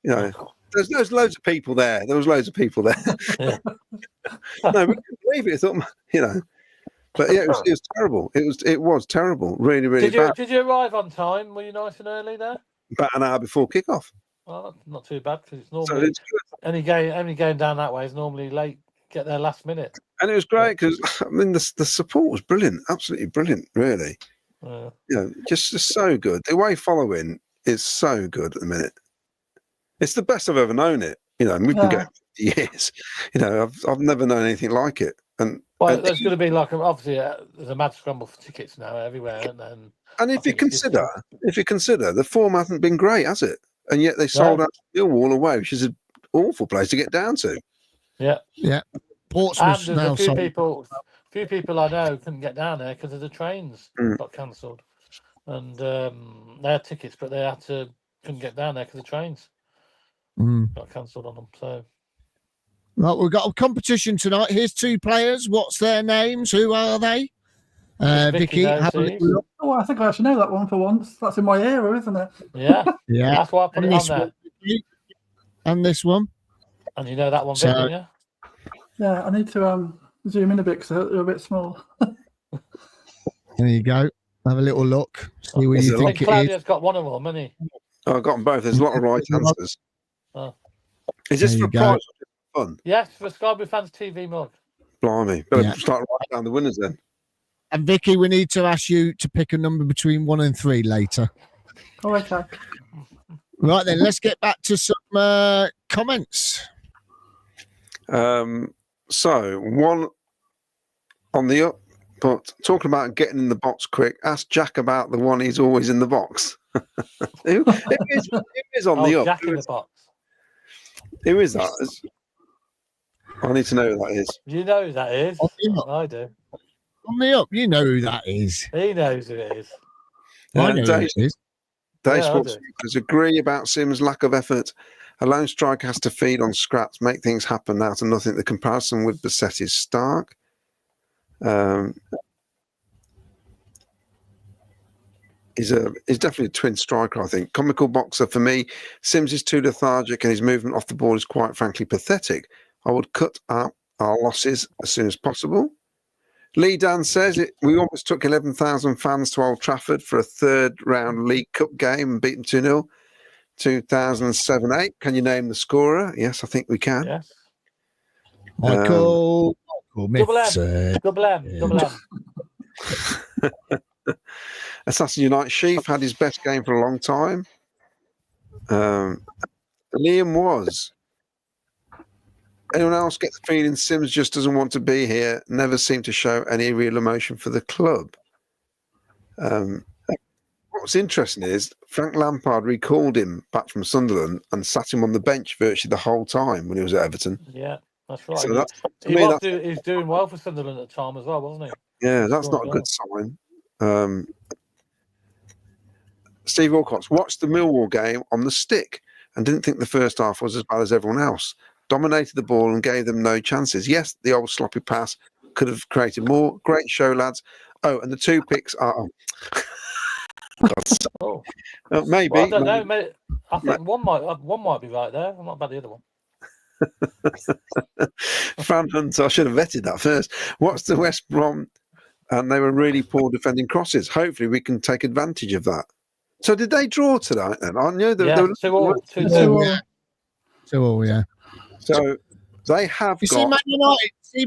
You know, there's loads of people there. There was loads of people there. Yeah. No, we couldn't believe it. I thought, you know, but yeah, it was terrible. It was terrible. Really, really bad. Did you arrive on time? Were you nice and early there? About an hour before kickoff. Well, not too bad because it's So normally it's good. any game down that way is normally late. Get there last minute. And it was great because I mean the support was brilliant, absolutely brilliant, really. Yeah. You know, just so good. The way following is so good at the minute. It's the best I've ever known it. You know, and we've been going for years. You know, I've never known anything like it. And There's going to be like obviously there's a mad scramble for tickets now everywhere, and if you consider the form hasn't been great, has it? And yet they sold out Millwall away, which is an awful place to get down to. Yeah. Portsmouth and there's a few people I know couldn't get down there because of the trains got cancelled, and they had tickets, but they couldn't get down there because the trains got cancelled on them. So, right, we've got a competition tonight. Here's 2 players. What's their names? Who are they? Vicky, have a little look. Oh, I think I actually know that one for once. That's in my era, isn't it? Yeah, yeah. That's why I put it on there. One, and this one. And you know that one, don't you? Yeah, I need to zoom in a bit because they're a bit small. There you go. Have a little look. See what you think it is. Claudio's got one of them, hasn't he? Oh, I've got them both. There's a lot of right answers. Oh. Is this for prize or fun? Yes, for Sky Blue Fans TV mug. Blimey. Better start writing down the winners then. And Vicky, we need to ask you to pick a number between 1 and 3 later. Oh, okay. Right then, let's get back to some comments. So, one on the up, but talking about getting in the box quick, ask Jack about the one he's always in the box. Who is on the up? Jack in the box. Who is that? I need to know who that is. You know who that is? I do. On the up, you know who that is. He knows who it is. I know who it is. Dave Sportsmakers agree about Sims' lack of effort. A lone striker has to feed on scraps, make things happen out of nothing. The comparison with Bassett is stark. He's definitely a twin striker, I think. Comical boxer for me. Sims is too lethargic and his movement off the ball is quite frankly pathetic. I would cut up our losses as soon as possible. Lee Dan says we almost took 11,000 fans to Old Trafford for a third round League Cup game and beat them 2-0. 2007-8. Can you name the scorer? Yes, I think we can. Yes. Michael Double M. Assassin United Chief had his best game for a long time. Liam was. Anyone else get the feeling Sims just doesn't want to be here? Never seemed to show any real emotion for the club. What's interesting is Frank Lampard recalled him back from Sunderland and sat him on the bench virtually the whole time when he was at Everton. Yeah, that's right. So he was doing well for Sunderland at the time as well, wasn't he? Yeah, that's not a good sign. Steve Alcott's watched the Millwall game on the stick and didn't think the first half was as bad as everyone else. Dominated the ball and gave them no chances. Yes, the old sloppy pass could have created more. Great show, lads. Oh, and the 2 picks are... maybe. Well, I don't know. Maybe, I think one might be right there. I'm not about the other one. Fran Hunter, I should have vetted that first. What's the West Brom? And they were really poor defending crosses. Hopefully, we can take advantage of that. So, did they draw tonight? Then I knew they were 2-2. 2-2, yeah. So they have got.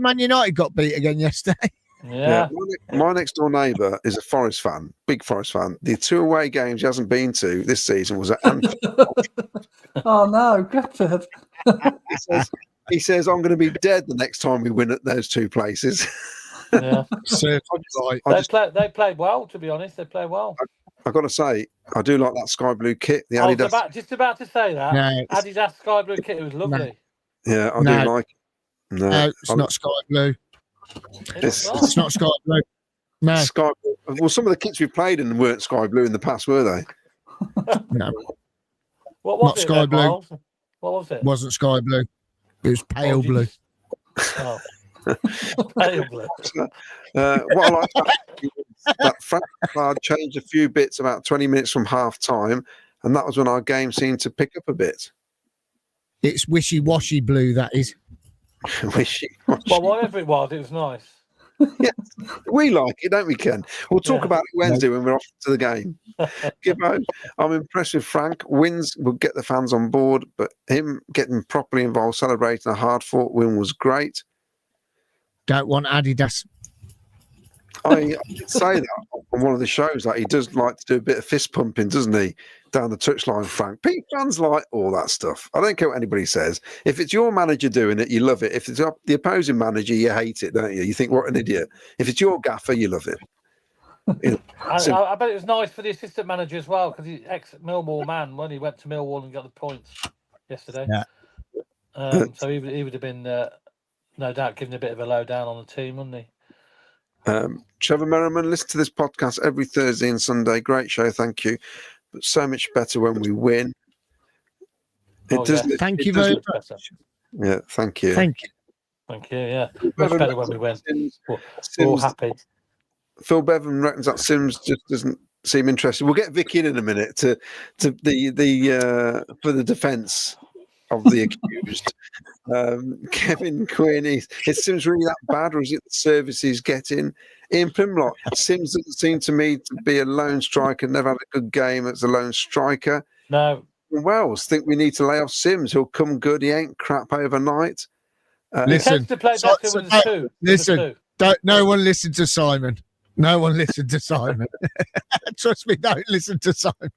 Man United got beat again yesterday. Yeah. My next door neighbour is a Forest fan, big Forest fan. The 2 away games he hasn't been to this season was at Anfield. Oh no, gutted. He says I'm going to be dead the next time we win at those 2 places. Yeah. They played well, to be honest. They played well. I've got to say, I do like that sky blue kit. The Adidas. Just about to say that. No, Adidas sky blue kit, it was lovely. Yeah, I do like it. No, it's not sky blue. It's not sky blue. No. Sky blue. Well, some of the kits we played in weren't sky blue in the past, were they? No. What was not sky blue. Miles? What was it? Wasn't sky blue. It was pale blue. Oh. Pale blue. What I like that Frank Lampard changed a few bits about 20 minutes from half time, and that was when our game seemed to pick up a bit. It's wishy-washy blue, that is. Well, whatever it was nice. Yes, we like it, don't we, Ken? We'll talk Yeah. about it Wednesday when we're off to the game. Gibbo, I'm impressed with Frank. Wins will get the fans on board, but him getting properly involved, celebrating a hard-fought win was great. Don't want Adidas. I did say that on one of the shows that he does like to do a bit of fist pumping, doesn't he? Down the touchline, Frank. Pete fans like all that stuff. I don't care what anybody says. If it's your manager doing it, you love it. If it's the opposing manager, you hate it, don't you? You think, what an idiot. If it's your gaffer, you love it. You know, I bet it was nice for the assistant manager as well, because he's ex-Millwall man when he went to Millwall and got the points yesterday. Yeah. So he would have been, no doubt, given a bit of a lowdown on the team, wouldn't he? Trevor Merriman, listen to this podcast every Thursday and Sunday. Great show, thank you. But so much better when we win. Thank you very much. Yeah, thank you. Thank you. Thank you, yeah. Much better when we win. We're all happy. Phil Bevan reckons that Sims just doesn't seem interested. We'll get Vic in a minute to the for the defence of the accused. Kevin Quinn, it seems really that bad, or is it the service he's getting? Ian Primlock, Sims doesn't seem to me to be a lone striker, never had a good game as a lone striker. No. Wells think we need to lay off Sims. He'll come good. He ain't crap overnight. Listen, he tends to play better with the two. Listen, no one listen to Simon. No one listen to Simon. Trust me, don't listen to Simon.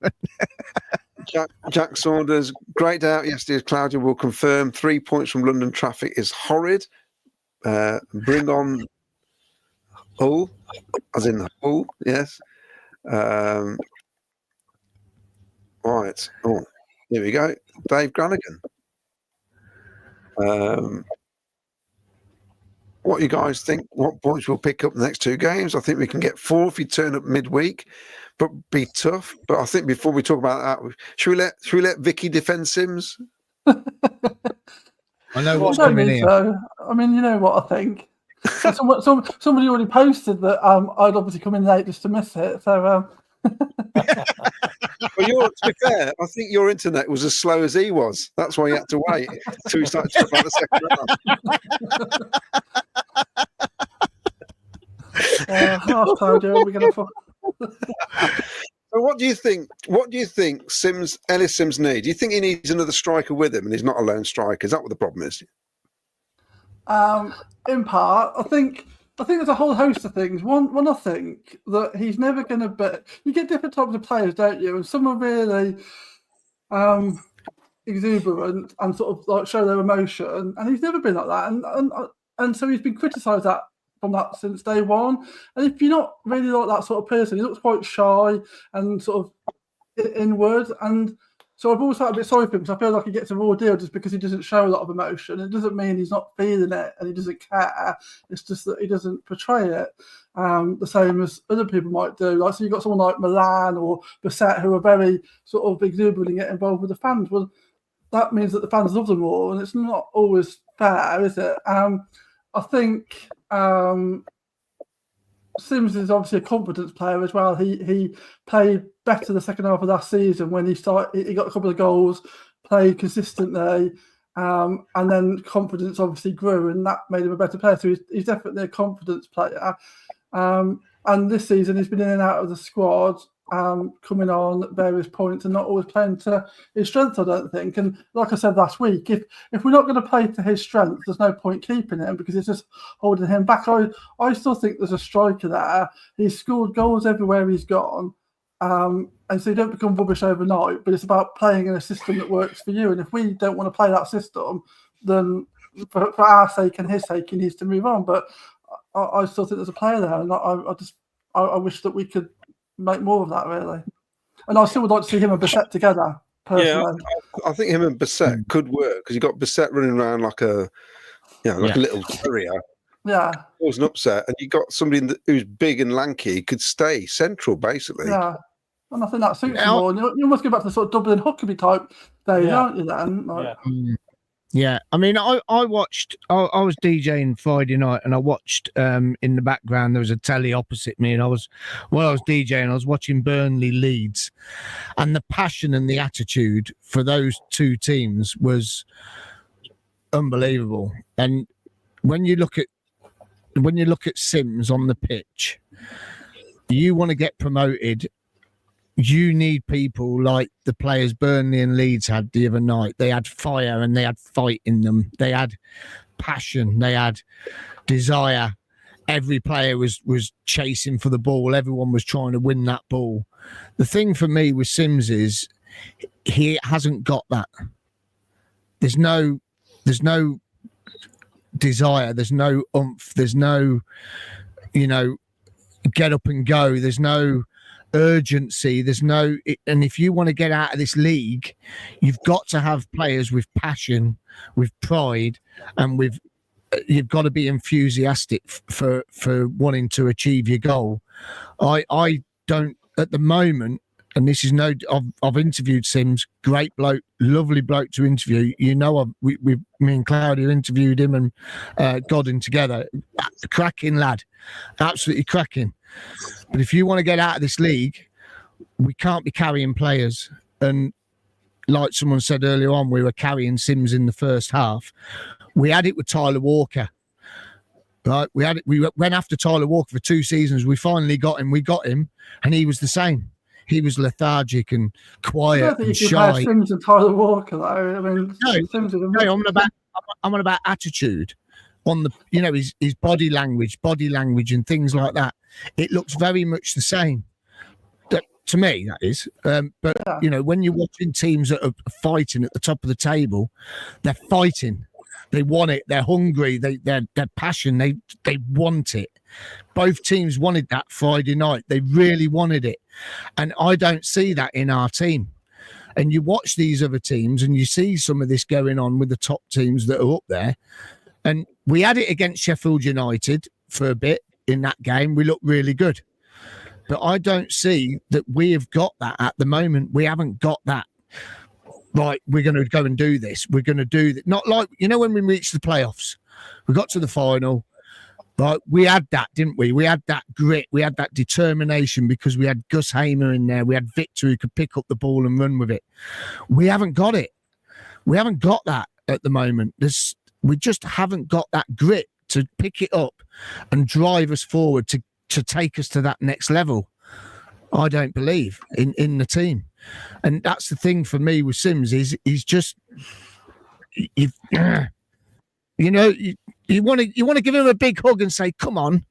Jack Saunders, great day out yesterday, as Claudia will confirm. 3 points from London traffic is horrid. Bring on Hull, as in Hull, yes. Right. Oh, here we go. Dave Granigan. What you guys think? What points we'll pick up the next two games? I think we can get 4 if you turn up midweek, but be tough. But I think before we talk about that, should we let Vicky defend Sims? I know what's coming here. So. I mean, you know what I think. Somebody already posted that I'd obviously come in late just to miss it. So. Well, to be fair, I think your internet was as slow as he was. That's why you had to wait until we started talking about the second round. Claudia, we're gonna. So, what do you think? What do you think Ellis Sims needs? Do you think he needs another striker with him, and he's not a lone striker? Is that what the problem is? In part, I think there's a whole host of things. One, I think that he's never going to be. You get different types of players, don't you? And some are really exuberant and sort of like show their emotion, and he's never been like that. And so he's been criticised from that since day one. And if you're not really like that sort of person, he looks quite shy and sort of inward. And so I've always felt a bit sorry for him because I feel like he gets a raw deal just because he doesn't show a lot of emotion. It doesn't mean he's not feeling it and he doesn't care. It's just that he doesn't portray it the same as other people might do. Like, so you've got someone like Milan or Bissett who are very sort of exuberant and get involved with the fans. Well, that means that the fans love them more, and it's not always fair, is it? I think Sims is obviously a confidence player as well. He played better the second half of last season when he got a couple of goals, played consistently, and then confidence obviously grew, and that made him a better player. So he's definitely a confidence player. And this season he's been in and out of the squad, coming on at various points and not always playing to his strengths, I don't think. And like I said last week, if we're not going to play to his strengths, there's no point keeping him because it's just holding him back. I still think there's a striker there. He's scored goals everywhere he's gone. And so you don't become rubbish overnight, but it's about playing in a system that works for you. And if we don't want to play that system, then for our sake and his sake, he needs to move on. But I still think there's a player there, and I wish that we could make more of that, really. And I still would like to see him and Bissett together, personally. Yeah, I think him and Bissett could work because you've got Bissett running around like a little terrier. Yeah. Cause an upset, and you got somebody who's big and lanky could stay central, basically. Yeah. And I think that suits him more. You must go back to the sort of Dublin Huckabee type days, aren't you, then? Like, Yeah, I mean, I watched. I was DJing Friday night, and I watched. In the background, there was a telly opposite me, and while I was DJing, I was watching Burnley Leeds, and the passion and the attitude for those two teams was unbelievable. And when you look at Sims on the pitch, you want to get promoted. You need people like the players Burnley and Leeds had the other night. They had fire and they had fight in them. They had passion. They had desire. Every player was chasing for the ball. Everyone was trying to win that ball. The thing for me with Sims is he hasn't got that. There's no desire. There's no oomph. There's no, get up and go. There's no urgency. There's no, and if you want to get out of this league, you've got to have players with passion, with pride, and you've got to be enthusiastic for wanting to achieve your goal. I don't at the moment, and this is I've interviewed Sims, great bloke, lovely bloke to interview. Me and Claudia interviewed him and Godin together. Cracking lad, absolutely cracking. But if you want to get out of this league, we can't be carrying players. And like someone said earlier on, we were carrying Sims in the first half. We had it with Tyler Walker. Right? We went after Tyler Walker for 2 seasons. We finally got him. We got him, and he was the same. He was lethargic and quiet and shy. Sims and Tyler Walker, though. I mean, I'm on about attitude. On the, his body language and things like that. It looks very much the same. To me, that is. When you're watching teams that are fighting at the top of the table, they're fighting. They want it. They're hungry. They're passion. They want it. Both teams wanted that Friday night. They really wanted it. And I don't see that in our team. And you watch these other teams and you see some of this going on with the top teams that are up there. And we had it against Sheffield United for a bit in that game. We looked really good. But I don't see that we have got that at the moment. We haven't got that. Right, we're going to go and do this. We're going to do that. Not like, when we reached the playoffs, we got to the final. Right, we had that, didn't we? We had that grit. We had that determination because we had Gus Hamer in there. We had Victor who could pick up the ball and run with it. We haven't got it. We haven't got that at the moment. We just haven't got that grit to pick it up and drive us forward to take us to that next level. I don't believe in the team. And that's the thing for me with Sims is he's just, you want to give him a big hug and say, come on,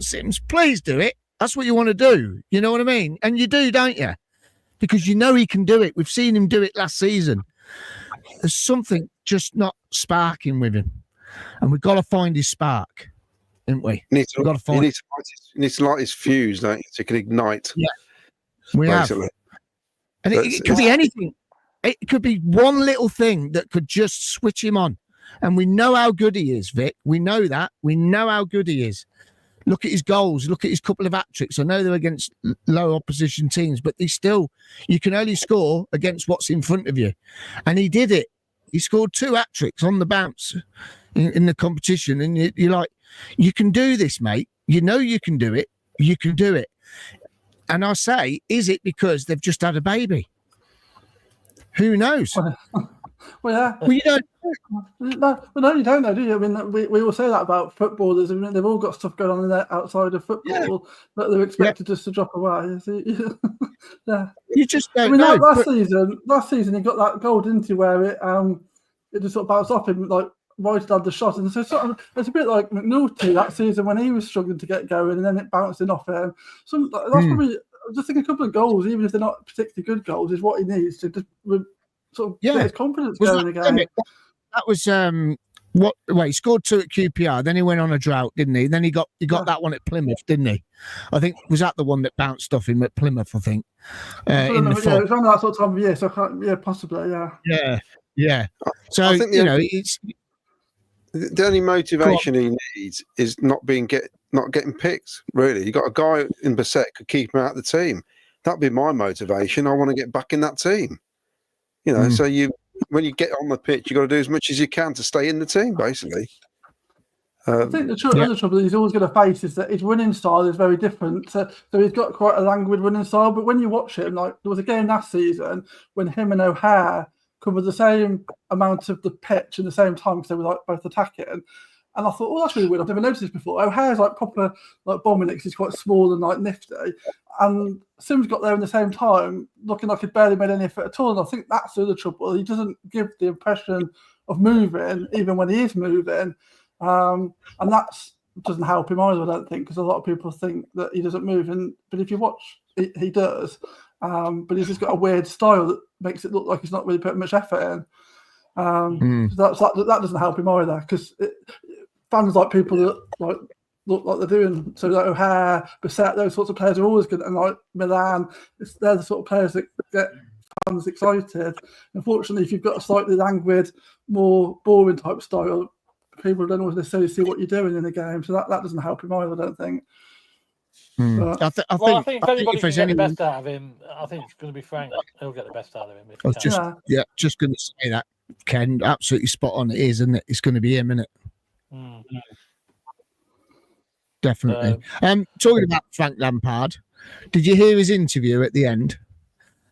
Sims, please do it. That's what you want to do. You know what I mean? And you do, don't you? Because he can do it. We've seen him do it last season. There's something just not sparking with him. And we've got to find his spark, haven't we? He needs to light his fuse, don't you? So he can ignite. Yeah. We basically. And it could be anything. It could be one little thing that could just switch him on. And we know how good he is, Vic. We know that. We know how good he is. Look at his goals. Look at his couple of hat-tricks. I know they're against low opposition teams, but you can only score against what's in front of you. And he did it. He scored 2 hat-tricks on the bounce in the competition. And you're like, you can do this, mate. You know you can do it. You can do it. And I say, is it because they've just had a baby? Who knows? Well, yeah. Well, you don't. No, you don't know, do you? I mean, we all say that about footballers. I mean, they've all got stuff going on in there outside of football that they're expected just to drop away. Yeah. You just don't know. Last season, he got that goal, didn't he, where it just sort of bounced off him, like, right at the shot. And so it's a bit like McNulty that season when he was struggling to get going and then it bouncing off him. So that's probably, I just think a couple of goals, even if they're not particularly good goals, is what he needs to just sort of get his confidence going again. That was he scored 2 at QPR, then he went on a drought, didn't he? Then he got that one at Plymouth, didn't he? I think was that the one that bounced off him at Plymouth, I think. It was around that sort of time of year, so possibly, yeah. Yeah. So I think it's the only motivation he needs is not getting picked. Really, you got a guy in Bissett could keep him out of the team. That'd be my motivation. I want to get back in that team. So when you get on the pitch, you've got to do as much as you can to stay in the team, basically. I think the other trouble he's always going to face is that his running style is very different. So he's got quite a languid running style. But when you watch him, like there was a game last season when him and O'Hare covered the same amount of the pitch in the same time because they were like both attacking. And I thought, oh, that's really weird. I've never noticed this before. O'Hare's like proper like bombing it because he's quite small and like nifty. And Sims got there in the same time, looking like he'd barely made any effort at all. And I think that's the other trouble. He doesn't give the impression of moving, even when he is moving. And that doesn't help him either, I don't think, because a lot of people think that he doesn't move. But if you watch, he does. But he's just got a weird style that makes it look like he's not really putting much effort in. That doesn't help him either, because fans like people that like look like they're doing. So like O'Hare, Bissett, those sorts of players are always good. And like Milan, they're the sort of players that get fans excited. Unfortunately, if you've got a slightly languid, more boring type style, people don't always necessarily see what you're doing in the game, so that doesn't help him either, I don't think. I think if anybody can get the best out of him, I think it's going to be Frank. He'll get the best out of him. I was just going to say that, Ken. Absolutely spot on. It is, isn't it? It's going to be him, isn't it? Definitely. Talking about Frank Lampard, did you hear his interview at the end?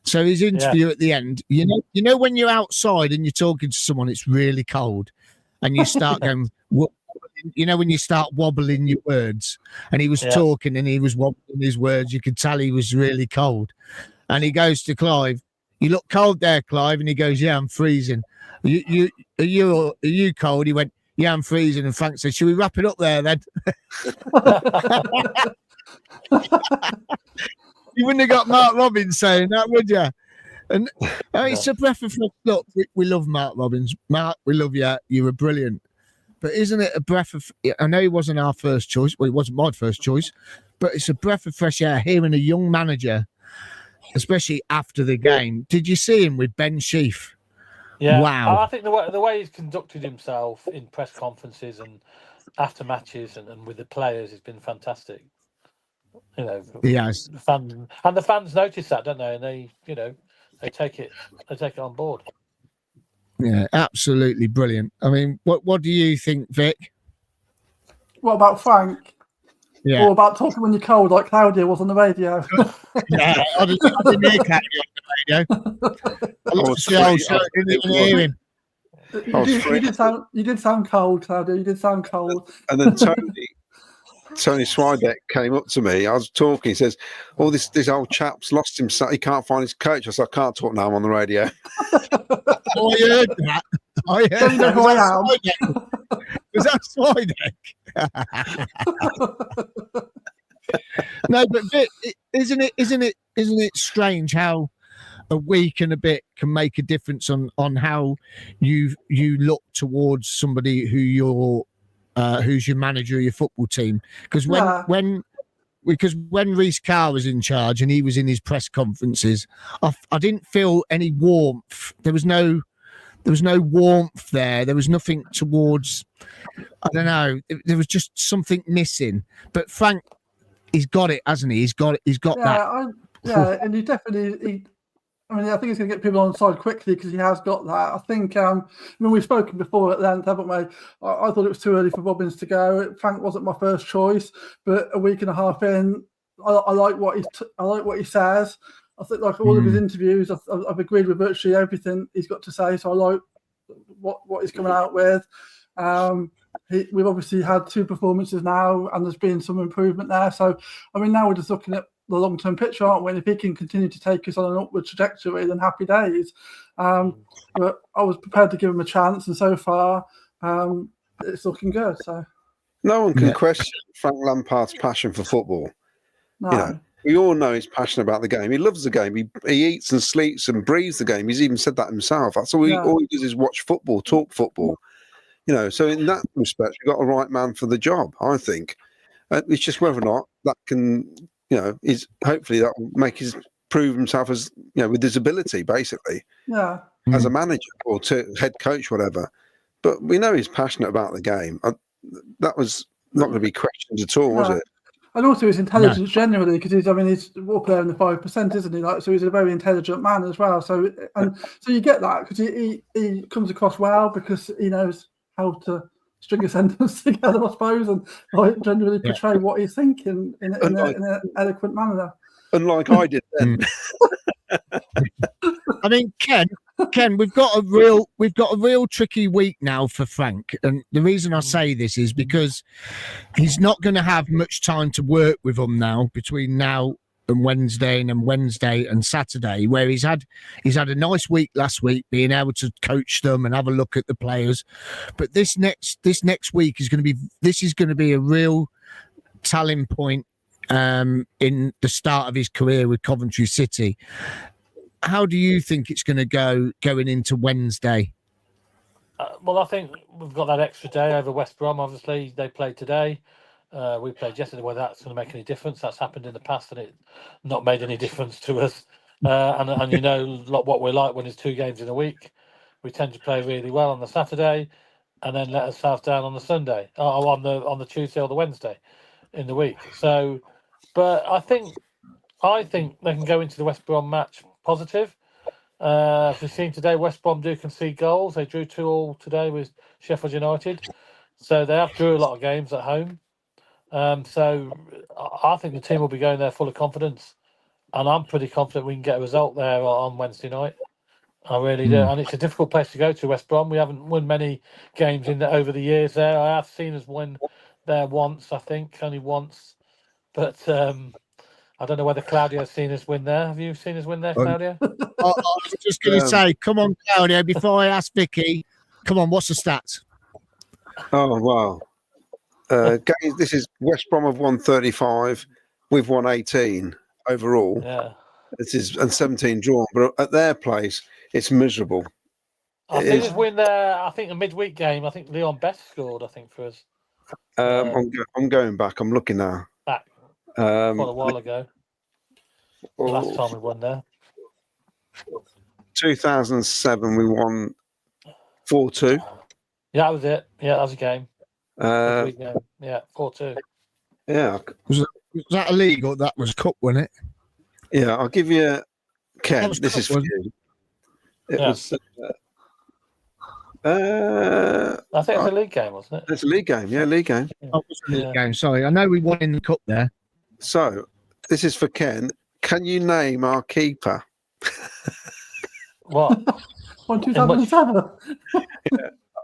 So his interview at the end, you know when you're outside and you're talking to someone, it's really cold. And you start going, you know, when you start wobbling your words, and he was talking and he was wobbling his words, you could tell he was really cold. And he goes to Clive, "You look cold there, Clive." And he goes, "Yeah, I'm freezing. Are you cold?" He went, "Yeah, I'm freezing." And Frank said, "Should we wrap it up there then?" You wouldn't have got Mark Robbins saying that, would you? And it's a breath of fresh. Look, we love Mark Robbins. Mark, we love you. You were brilliant. But isn't it a breath of... I know he wasn't our first choice. Well, he wasn't my first choice. But it's a breath of fresh air hearing a young manager, especially after the game. Did you see him with Ben Sheaf? Yeah. Wow. I think the way he's conducted himself in press conferences and after matches and with the players has been fantastic. You know, yes. The fans notice that, don't they? And they, you know, they take it on board. Yeah, absolutely brilliant. I mean, what do you think, Vic? What about Frank? Yeah. Or about talking when you're cold, like Claudia was on the radio? Yeah, I didn't hear Claudia on the radio. I didn't even hear him. You did sound cold, Claudia. You did sound cold. And then Tony Swideck came up to me. I was talking. He says, "Oh, this old chap's lost himself. He can't find his coach." I said, "I can't talk now. I'm on the radio." Oh, I heard that. Don't you know who I am? Was that Swideck? No, but isn't it strange how a week and a bit can make a difference on how you look towards somebody who's your manager of your football team? Because when Reece Carr was in charge and he was in his press conferences, I didn't feel any warmth. There was no warmth there. There was nothing towards, I don't know. There was just something missing. But Frank, he's got it, hasn't he? He's got that. And he definitely. I think he's going to get people on side quickly because he has got that. I think, we've spoken before at length, haven't we? I thought it was too early for Robbins to go. Frank wasn't my first choice, but a week and a half in, I like what he says. I think, like all of his interviews, I've agreed with virtually everything he's got to say. So I like what he's coming out with. We've obviously had 2 performances now, and there's been some improvement there. So, now we're just looking at the long-term picture, aren't we? And if he can continue to take us on an upward trajectory, then happy days. But I was prepared to give him a chance, and so far, it's looking good. So no one can question Frank Lampard's passion for football. No. You know, we all know he's passionate about the game. He loves the game. He eats and sleeps and breathes the game. He's even said that himself. That's all he does is watch football, talk football. You know, so in that respect, you've got a right man for the job, I think. It's just whether or not that can, is hopefully that will make his prove himself as, with his ability, basically, as a manager or to head coach, whatever. But we know he's passionate about the game. That was not going to be questioned at all, was it? And also his intelligence generally, because he's up there in the 5%, isn't he? Like, so he's a very intelligent man as well. So you get that because he comes across well because he knows how to string a sentence together, I suppose, and like generally portray what he's thinking in an eloquent manner. Unlike I did then. I mean, Ken, we've got a real tricky week now for Frank, and the reason I say this is because he's not going to have much time to work with them now between now and Wednesday and Saturday, where he's had a nice week last week being able to coach them and have a look at the players, but this next week is going to be a real telling point in the start of his career with Coventry City. How do you think it's going to go going into Wednesday? Well, I think we've got that extra day over West Brom. Obviously, they played today. We played yesterday. Whether that's going to make any difference, that's happened in the past, and it not made any difference to us. And you know what we're like when there's 2 games in a week. We tend to play really well on the Saturday, and then let ourselves down on the Sunday, or on the Tuesday or the Wednesday in the week. So, but I think they can go into the West Brom match positive. As we've seen today, West Brom do concede goals. They drew 2-2 today with Sheffield United. So they have drew a lot of games at home. So I think the team will be going there full of confidence. And I'm pretty confident we can get a result there on Wednesday night. I really do. And it's a difficult place to go to, West Brom. We haven't won many games over the years there. I have seen us win there once, I think, only once. But I don't know whether Claudio's seen us win there. Have you seen us win there, Claudio? I was just going to say, come on, Claudio, before I ask Vicky, come on, what's the stats? Oh, wow. Games, this is West Brom have won 35. We've won 18 overall. Yeah. And 17 drawn. But at their place, it's miserable. I think us win there. I think a midweek game. I think Leon Best scored, I think, for us. I'm going back. I'm looking now. Back quite a while ago. The last time we won there. 2007, we won 4-2. Yeah, that was it. Yeah, that was a game. Uh, Yeah, 4-2. Yeah. Was that a league or that was cup, wasn't it? Yeah, I'll give you Ken. This is for was you. It Yeah. was. I think it's a league game, wasn't it? It's a league game. Yeah, league game. Oh, it was a league game. Sorry, I know we won in the cup there. So this is for Ken. Can you name our keeper? What? On 2007.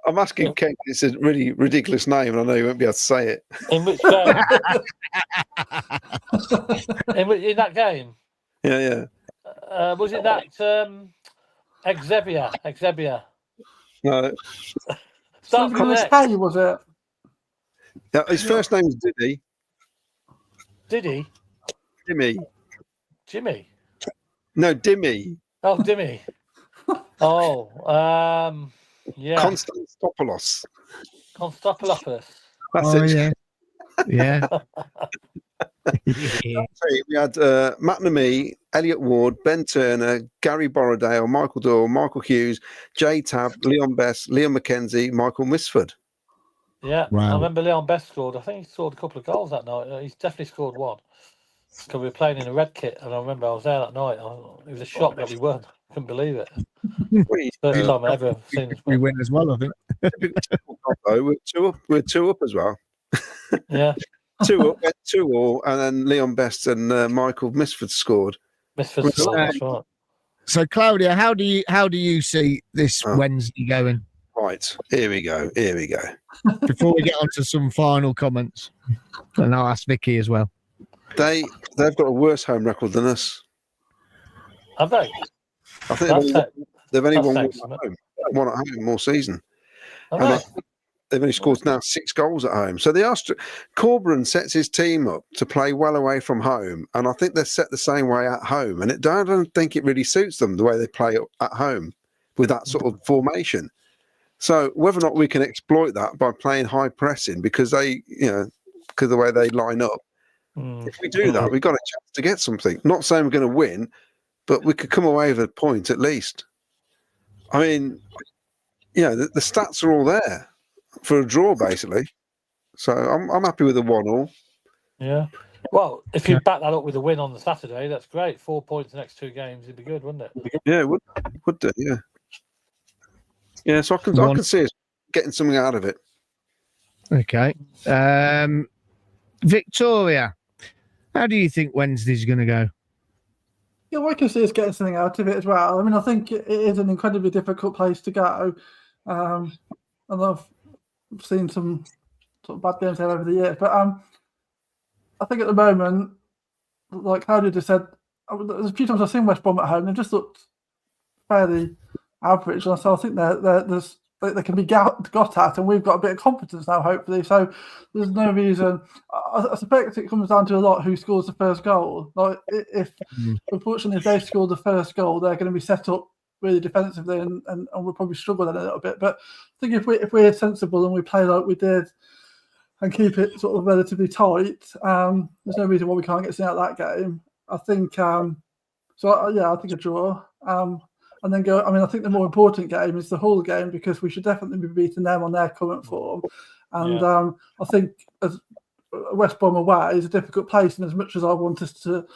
I'm asking Ken. It's a really ridiculous name, and I know you won't be able to say it. In which game? in that game? Yeah. Was it that Exebia? No. Start from Nicholas X. Hay, was it? Yeah, his first name is Diddy. Did he? Dimmy. Jimmy? No, Dimmy. Oh, Dimmy. Oh, yeah. Konstantopoulos. Konstantopoulos. That's it. Yeah. Yeah. We had Matt Namie, Elliot Ward, Ben Turner, Gary Borrowdale, Michael Doyle, Michael Hughes, Jay Tabb, Leon Best, Liam McKenzie, Michael Misford. Yeah, Wow. I remember Leon Best scored. I think he scored a couple of goals that night. He's definitely scored one. Because we were playing in a red kit, and I remember I was there that night. It was a shock that we won. Couldn't believe it. First time I ever seen us We win. win as well, I think. We're two up as well. Yeah, 2-2 and then Leon Best and Michael Misford scored. Misford scored. That's right. So, Claudia, how do you see this Wednesday going? Right, here we go. Before we get on to some final comments, and I'll ask Vicky as well. They've got a worse home record than us. Have they? I think they've only won thanks, one at home all season. Have And they? they've only scored now 6 goals at home. So they are. Corcoran sets his team up to play well away from home, and I think they're set the same way at home. And I don't think it really suits them the way they play at home with that sort of formation. So whether or not we can exploit that by playing high pressing, because because of the way they line up, if we do that, we've got a chance to get something. Not saying we're going to win, but we could come away with a point at least. I mean, the stats are all there for a draw, basically. So I'm happy with the 1-1. Yeah. Well, if you back that up with a win on the Saturday, that's great. 4 points the next 2 games, it'd be good, wouldn't it? Yeah, it would do, yeah. Yeah, so I can see us getting something out of it. Okay. Victoria, how do you think Wednesday's going to go? Yeah, well, I can see us getting something out of it as well. I mean, I think it is an incredibly difficult place to go. And I've seen some sort of bad games there over the years. But I think at the moment, like Claudia just said, there's a few times I've seen West Brom at home. They've just looked fairly average. And so I think they can be got at, and we've got a bit of confidence now, hopefully. So there's no reason. I suspect it comes down to a lot who scores the first goal. Like unfortunately, if they score the first goal, they're going to be set up really defensively, and we'll probably struggle then a little bit. But I think if we're sensible and we play like we did and keep it sort of relatively tight, there's no reason why we can't get something out of that game. I think I think a draw. And then go. I mean, I think the more important game is the Hull game, because we should definitely be beating them on their current form. And I think as West Brom away is a difficult place, and as much as I want us to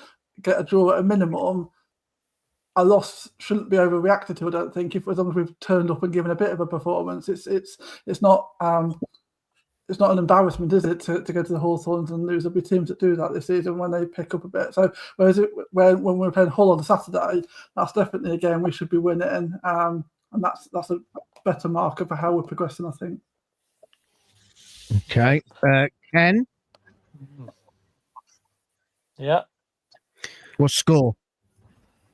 get a draw at a minimum, a loss shouldn't be overreacted to. I don't think, as long as we've turned up and given a bit of a performance, it's not an embarrassment, is it, to go to the Hawthorns and lose? There'll be teams that do that this season when they pick up a bit. So whereas when we're playing Hull on the Saturday, that's definitely a game we should be winning, and that's a better marker for how we're progressing, I think. Okay, Ken. Yeah. What score?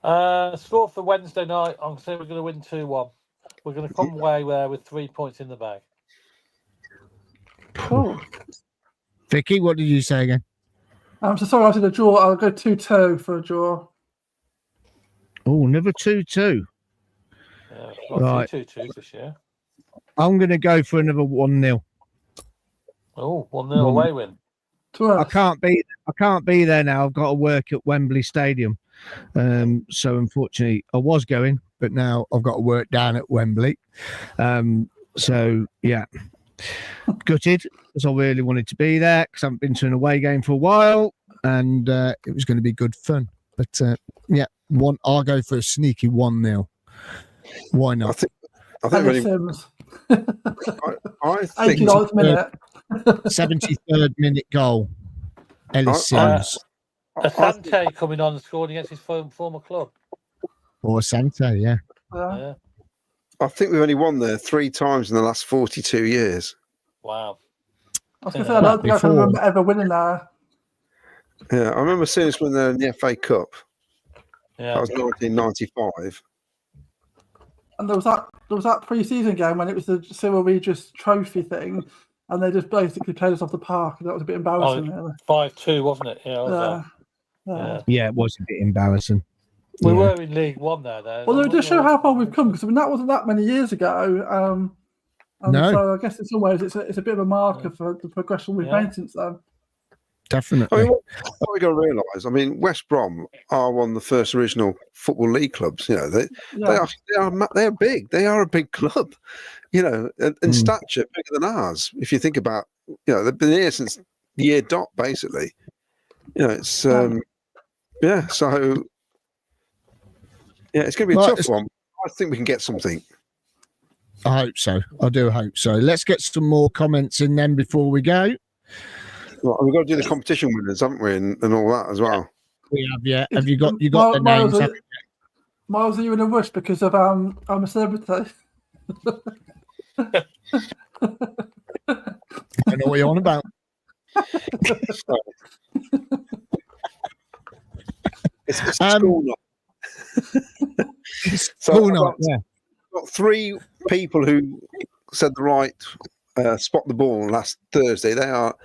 Score for Wednesday night, I'm saying we're going to win 2-1. We're going to come away there with 3 points in the bag. Cool. Vicky, what did you say again? So sorry, I said a draw. I'll go 2-2 for a draw. Oh, another 2-2. Yeah, right. 2-2 this year. I'm going to go for another 1-0. Oh, 1-0 away win. I can't be there now. I've got to work at Wembley Stadium. So unfortunately, I was going, but now I've got to work down at Wembley. So yeah. Gutted, because I really wanted to be there, because I haven't been to an away game for a while, and it was going to be good fun. But I'll go for a sneaky 1-0. Why not? I think really, Sims. I think 89th minute. 73rd minute goal. Ellis Sims. Asante coming on and scoring against his former club. Or Asante, yeah. I think we've only won there 3 times in the last 42 years. Wow. I was going to say, I don't think I can remember ever winning there. Yeah, I remember seeing us win there in the FA Cup. Yeah. That was 1995. And there was that pre-season game when it was the Cyril Regis Trophy thing, and they just basically played us off the park. That was a bit embarrassing. 5-2, wasn't it? Yeah, it was a bit embarrassing. We were in League One there, though. Well, it does show how far we've come, because I mean that wasn't that many years ago. So I guess in some ways it's a bit of a marker for the progression we've made since then. Definitely. I mean, what we got to realise, I mean, West Brom are one of the first original Football League clubs. You know, they are big. They are a big club. You know, in stature bigger than ours. If you think about, you know, they've been here since the year dot, basically. You know, it's So yeah, it's going to be a tough one. I think we can get something. I hope so. I do hope so. Let's get some more comments in then before we go. Well, we've got to do the competition winners, haven't we, and all that as well. We have, yeah. Have you got the names? Miles, are you in a rush because of I'm a celebrity? I know what you're on about. It's school night. School night, yeah. Got 3 people who said the right spot the ball last Thursday. They are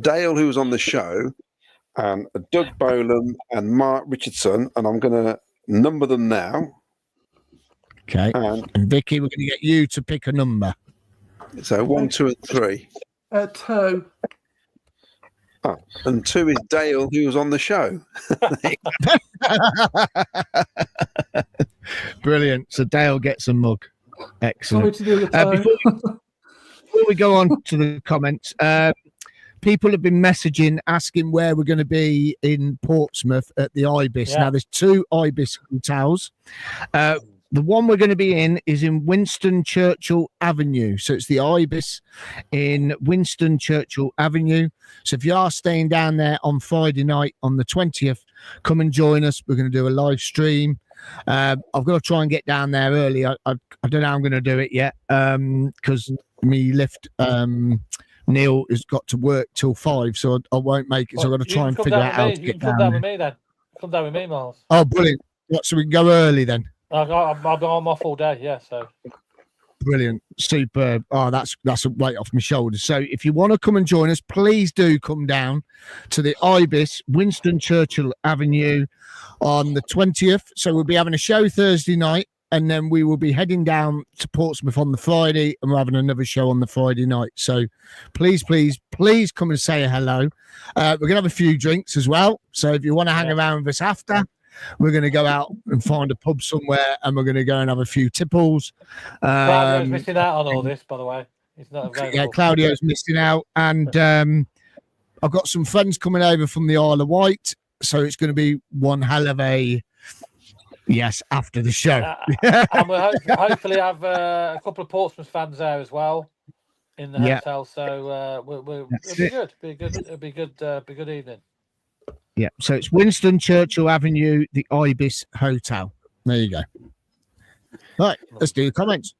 Dale, who was on the show, and Doug Bolam and Mark Richardson, and I'm going to number them now. Okay. And Vicky, we're going to get you to pick a number. So 1, 2, and 3. 2. Oh, and 2 is Dale, who was on the show. Brilliant. So Dale gets a mug. Excellent. Before we go on to the comments, people have been messaging asking where we're going to be in Portsmouth at the Ibis. Yeah. Now, there's 2 Ibis hotels. The one we're going to be in is in Winston Churchill Avenue. So it's the Ibis in Winston Churchill Avenue. So if you are staying down there on Friday night on the 20th, come and join us. We're going to do a live stream. I've got to try and get down there early. I don't know how I'm going to do it yet because me lift Neil has got to work till 5, so I won't make it. So I've got to try and figure out how to get down. Come down with me then. Come down with me, Miles. Oh, brilliant! So we can go early then. I'm off all day. Yeah, so brilliant, superb. Oh, that's a weight off my shoulders. So if you want to come and join us, please do come down to the Ibis, Winston Churchill Avenue, on the 20th. So we'll be having a show Thursday night, and then we will be heading down to Portsmouth on the Friday, and we're having another show on the Friday night. So please come and say hello. We're going to have a few drinks as well. So if you want to hang around with us after, we're going to go out and find a pub somewhere, and we're going to go and have a few tipples. Claudio's missing out on all this, by the way. He's not available. Yeah, Claudio's missing out. And I've got some friends coming over from the Isle of Wight. So it's going to be one hell of a... Yes, after the show. And we'll hopefully have a couple of Portsmouth fans there as well in the hotel. So it'll be good. It'll be good evening. Yeah. So it's Winston Churchill Avenue, the Ibis Hotel. There you go. Right. Let's do the comments.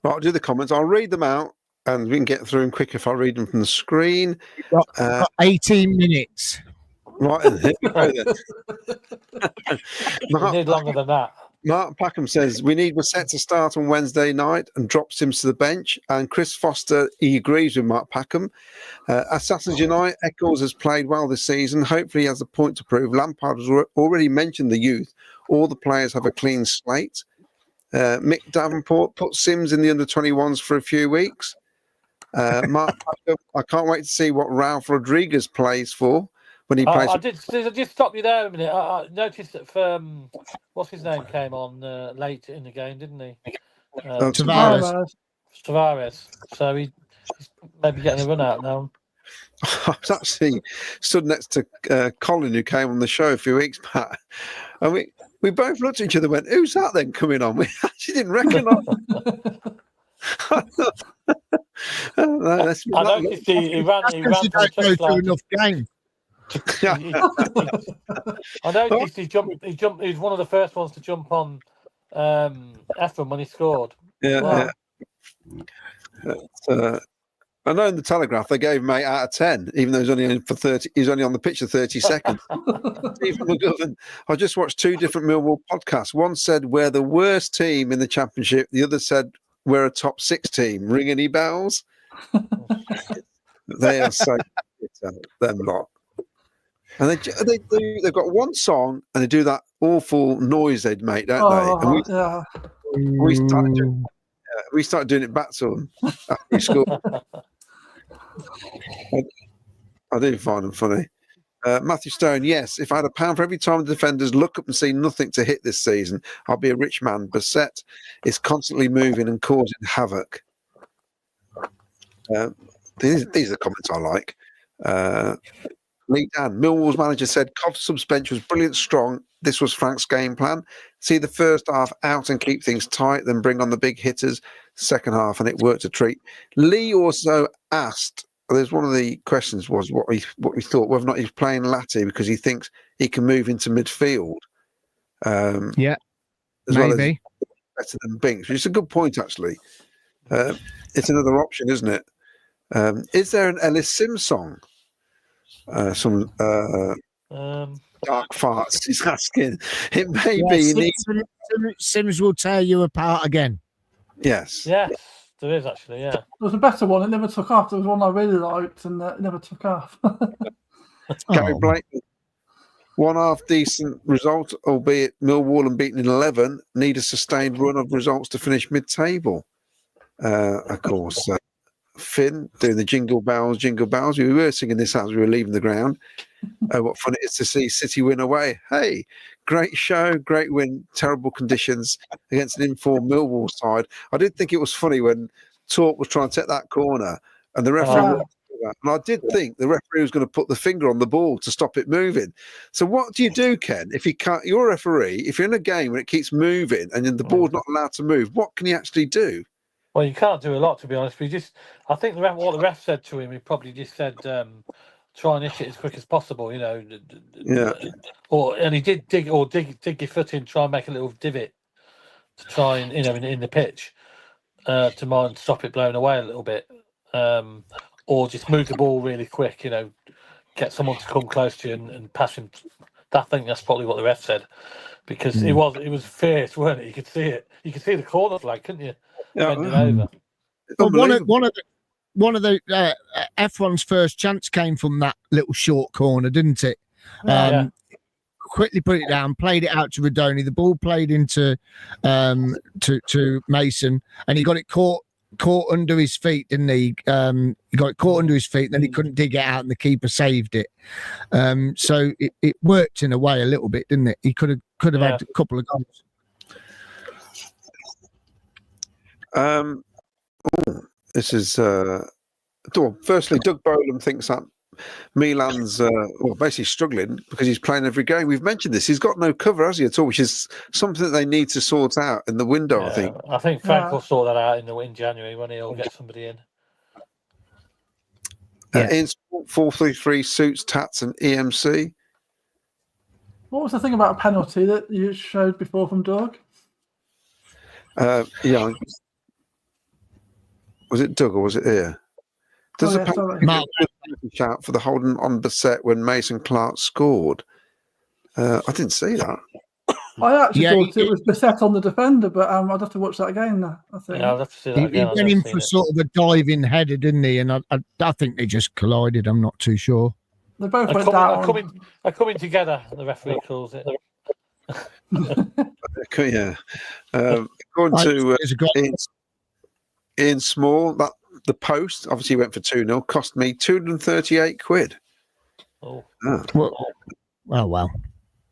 Right, I'll do the comments. I'll read them out, and we can get through them quick if I read them from the screen. Got 18 minutes. Right, here we go then. We need longer than that. Mark Packham says we need Musset to start on Wednesday night and drop Sims to the bench. And Chris Foster, he agrees with Mark Packham. Assassins Unite, Eccles has played well this season. Hopefully he has a point to prove. Lampard has already mentioned the youth. All the players have a clean slate. Mick Davenport put Sims in the under-21s for a few weeks. Mark Packham, I can't wait to see what Ralph Rodriguez plays for. When he plays. I just stop you there a minute. I noticed that what's his name came on late in the game, didn't he? Tavares. So he's maybe getting a run out now. I was actually stood next to Colin, who came on the show a few weeks back, and we both looked at each other and went, "Who's that then coming on?" We actually didn't recognise him. I noticed he ran for the enough game. I noticed he jumped. He was one of the first ones to jump on Ephraim when he scored. Yeah. I know in the Telegraph they gave him 8 out of 10, even though he's only in for 30. He's only on the pitch for 30 seconds. Stephen McGovern. I just watched 2 different Millwall podcasts. One said we're the worst team in the Championship. The other said we're a top 6 team. Ring any bells? They are so them lot. And they've got one song and they do that awful noise they'd make, don't they? And we started doing it back to them after we scored. I do find them funny. Matthew Stone, yes, if I had £1 for every time the defenders look up and see nothing to hit this season, I'll be a rich man. Bassett is constantly moving and causing havoc. These are the comments I like. Lee Dan, Millwall's manager said Cov's subs bench was brilliant strong. This was Frank's game plan. See the first half out and keep things tight, then bring on the big hitters second half, and it worked a treat. Lee also asked, there's one of the questions was what we thought, whether or not he's playing Latty because he thinks he can move into midfield. As maybe. Well as better than Binks, which is a good point, actually. It's another option, isn't it? Is there an Ellis Sims song? Some dark farts. He's asking. It may be. Sims will tear you apart again. Yes. Yes, there is actually. Yeah. There was a better one. It never took off. There was one I really liked, and it never took off. Gary Blake. One half decent result, albeit Millwall and beaten in 11. Need a sustained run of results to finish mid-table. Of course. Finn doing the jingle bells. We were singing this as we were leaving the ground. What fun it is to see City win away. Hey, great show, great win, terrible conditions against an informed Millwall side. I did think it was funny when Talk was trying to take that corner and the referee that. And I did think the referee was going to put the finger on the ball to stop it moving. So what do you do, Ken, if you can't? You're a referee. If you're in a game where it keeps moving and then the ball's not allowed to move, what can you actually do? Well, you can't do a lot, to be honest. I think what the ref said to him, he probably just said, try and hit it as quick as possible, Yeah. And he did dig your foot in, try and make a little divot to try and, in the pitch, to mind stop it blowing away a little bit. Or just move the ball really quick, get someone to come close to you and pass him. I think that's probably what the ref said, because it was fierce, weren't it? You could see it. You could see the corner flag, couldn't you? Bending over. Well, one of the F1's first chance came from that little short corner, didn't it? Quickly put it down, played it out to Rodoni. The ball played into to Mason, and he got it caught under his feet, didn't he? He got it caught under his feet, then he couldn't dig it out, and the keeper saved it. So it worked in a way a little bit, didn't it? He could have had a couple of goals. This is firstly, Doug Bolam thinks that Milan's basically struggling because he's playing every game. We've mentioned this. He's got no cover, has he, at all, which is something that they need to sort out in the window, I think. I think Frank will sort that out in January when he'll get somebody in. In 433 suits, Tats and EMC. What was the thing about a penalty that you showed before from Doug? Was it Doug or was it here? Does a penalty shout for the holding on Bassett when Mason Clark scored? I didn't see that. I actually thought it was Bassett on the defender, but I'd have to watch that again. I think. Yeah, I'll have to see that again. He went in for sort of a diving header, didn't he? And I think they just collided. I'm not too sure. They both went down. They're coming together, the referee calls it. Yeah. According to Ian Small, that the post obviously went for 2-0, cost me £238. Oh. Well.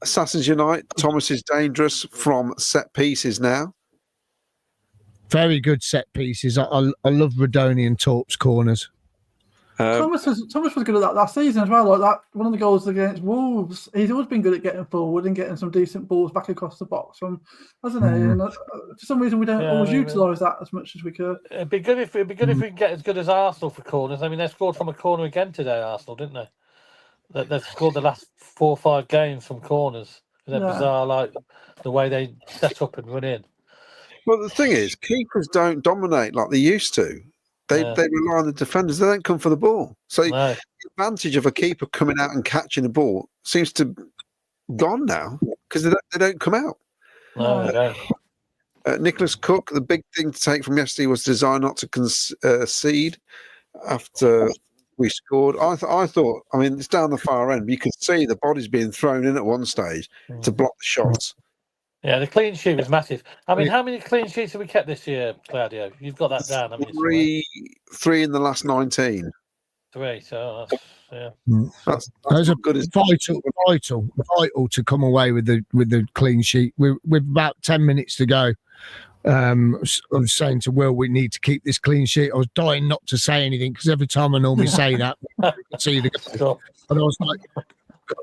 Assassins Unite, Thomas is dangerous from set pieces now. Very good set pieces. I love Rodoni and Torp's corners. Thomas was good at that last season as well. Like that, one of the goals against Wolves, he's always been good at getting forward and getting some decent balls back across the box, hasn't he? And for some reason, we don't always utilise that as much as we could. It'd be good if we can get as good as Arsenal for corners. I mean, they scored from a corner again today, Arsenal, didn't they? They've scored the last 4 or 5 games from corners. Isn't that bizarre? Like the way they set up and run in. Well, the thing is, keepers don't dominate like they used to. They rely on the defenders. They don't come for the ball. So the advantage of a keeper coming out and catching the ball seems to gone now because they don't come out. No, they don't. Nicholas Cook, the big thing to take from yesterday was design not to concede after we scored. I thought, I mean, it's down the far end, but you could see the bodies being thrown in at one stage to block the shots. Yeah, the clean sheet was massive. I mean, how many clean sheets have we kept this year, Claudio? You've got that down, haven't you? Three in the last 19. 3, so that's those are good as vital to come away with the clean sheet. With about 10 minutes to go. I was saying to Will, we need to keep this clean sheet. I was dying not to say anything because every time I normally say that, I see the goal. And I was like, got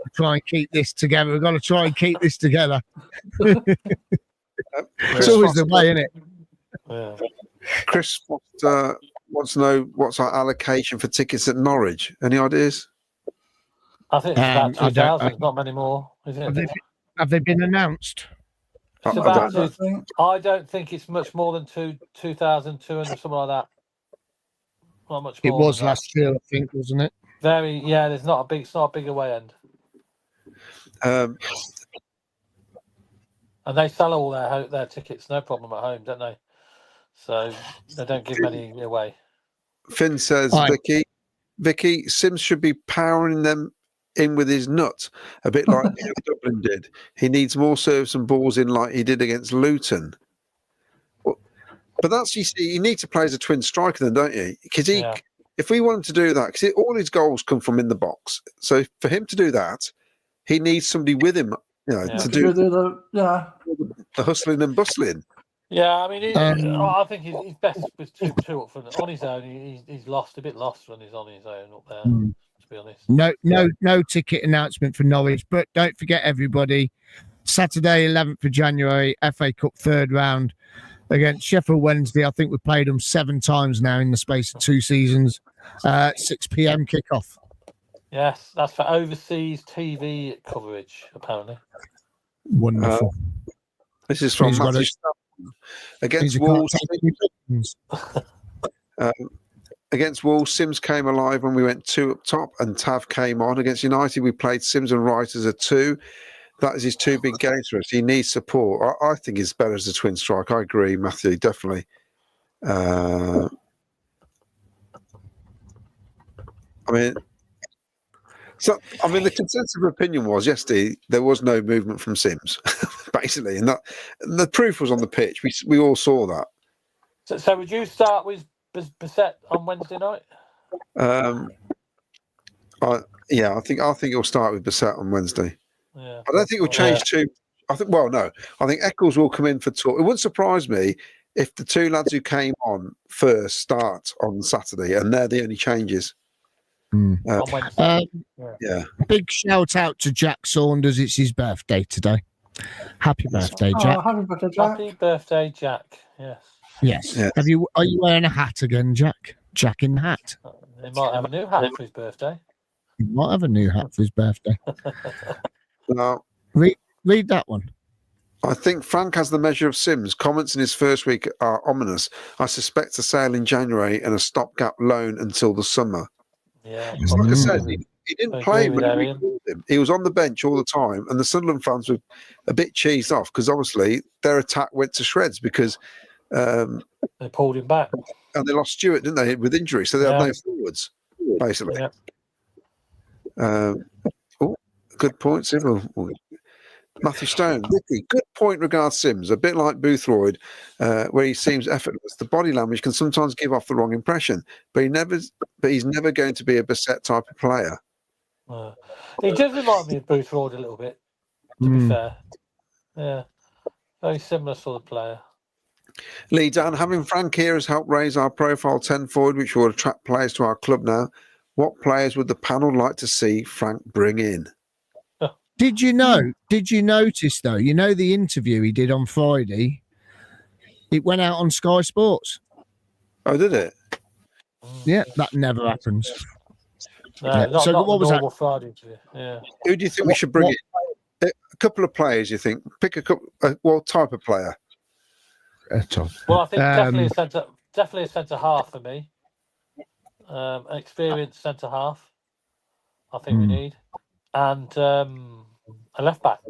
to try and keep this together. We've got to try and keep this together. It's always the way, isn't it? Yeah. Chris wants to know what's our allocation for tickets at Norwich. Any ideas? I think it's about 2,000, not many more, is it? Have they been announced? I don't think it's much more than 2,200, something like that. Not much more. It was last year, I think, wasn't it? It's not a big away end. And they sell all their tickets, no problem at home, don't they? So they don't give many away. Finn says, Vicky, Sims should be powering them in with his nut, a bit like Dublin did. He needs more serves and balls in like he did against Luton. But that's, you see, you need to play as a twin striker then, don't you? Because if we want him to do that, because all his goals come from in the box. So for him to do that, he needs somebody with him, to do the hustling and bustling. Yeah, I mean, Um, I think he's best with two up front. On his own, he's a bit lost when he's on his own up there. To be honest. No ticket announcement for Norwich, but don't forget everybody. Saturday, 11th of January, FA Cup third round against Sheffield Wednesday. I think we've played them 7 times now in the space of 2 seasons. 6 p.m. kickoff. Yes, that's for overseas TV coverage, apparently. Wonderful. This is from Matthew Stone. Against Wolves. Against Wolves, Sims came alive when we went 2 up top and Tav came on. Against United, we played Sims and Wright as a 2. That is his 2 big games for us. He needs support. I think he's better as a twin strike. I agree, Matthew, definitely. I mean, the consensus of opinion was yesterday there was no movement from Sims, basically, and the proof was on the pitch. We all saw that. So would you start with Bissett on Wednesday night? I think he'll start with Bissett on Wednesday. Yeah. I don't think it'll change too. I think Eccles will come in for talk. It wouldn't surprise me if the 2 lads who came on first start on Saturday, and they're the only changes. On Wednesday. Yeah. Big shout out to Jack Saunders. It's his birthday today. Happy birthday, Jack. Happy birthday, Jack. Happy birthday, Jack. Yes. Yes. Yes. Are you wearing a hat again, Jack? Jack in the hat. He might have a new hat for his birthday. He might have a new hat for his birthday. Now, read that one. I think Frank has the measure of Sims. Comments in his first week are ominous. I suspect a sale in January and a stopgap loan until the summer. Yeah. Like I said, he didn't play when we called him. He was on the bench all the time, and the Sunderland fans were a bit cheesed off because obviously their attack went to shreds because they pulled him back. And they lost Stewart, didn't they, with injury? So they had no forwards, basically. Yeah. Good point, Sim. Matthew Stone, Vicky, good point regards Sims. A bit like Boothroyd, where he seems effortless. The body language can sometimes give off the wrong impression, but he's never going to be a Bissett type of player. He does remind me of Boothroyd a little bit, to be fair. Yeah, very similar sort of player. Lee Dan, having Frank here has helped raise our profile tenfold, which will attract players to our club now. What players would the panel like to see Frank bring in? Did you notice though, the interview he did on Friday, it went out on Sky Sports. Oh, did it? Yeah, that never happens. No, Yeah. not, So not what was normal that? Friday interview. Yeah. Who do you think we should bring in? A couple of players, you think? Pick a couple. What type of player? Well, I think definitely a centre half for me. An experienced centre half. I think we need, and a left back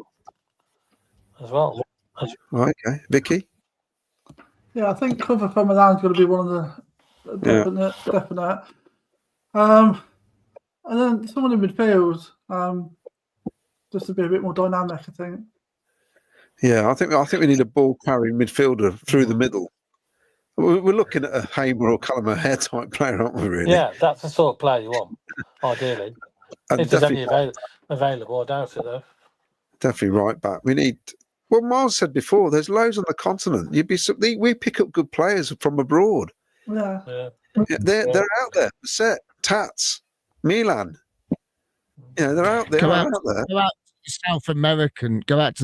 as well. Okay, Vicky. Yeah, I think cover from Milan's going to be one of the definite. And then someone in midfield, just to be a bit more dynamic, I think. Yeah, I think we need a ball carrying midfielder through the middle. We're looking at a Hamer or Callum O'Hare type player, aren't we? Really? Yeah, that's the sort of player you want, ideally. And if there's any available, I doubt it though. Definitely right back. We need. Well, Miles said before, there's loads on the continent. We pick up good players from abroad. Yeah. They're out there. Set Tats, Milan. Yeah, they're out there. Go out to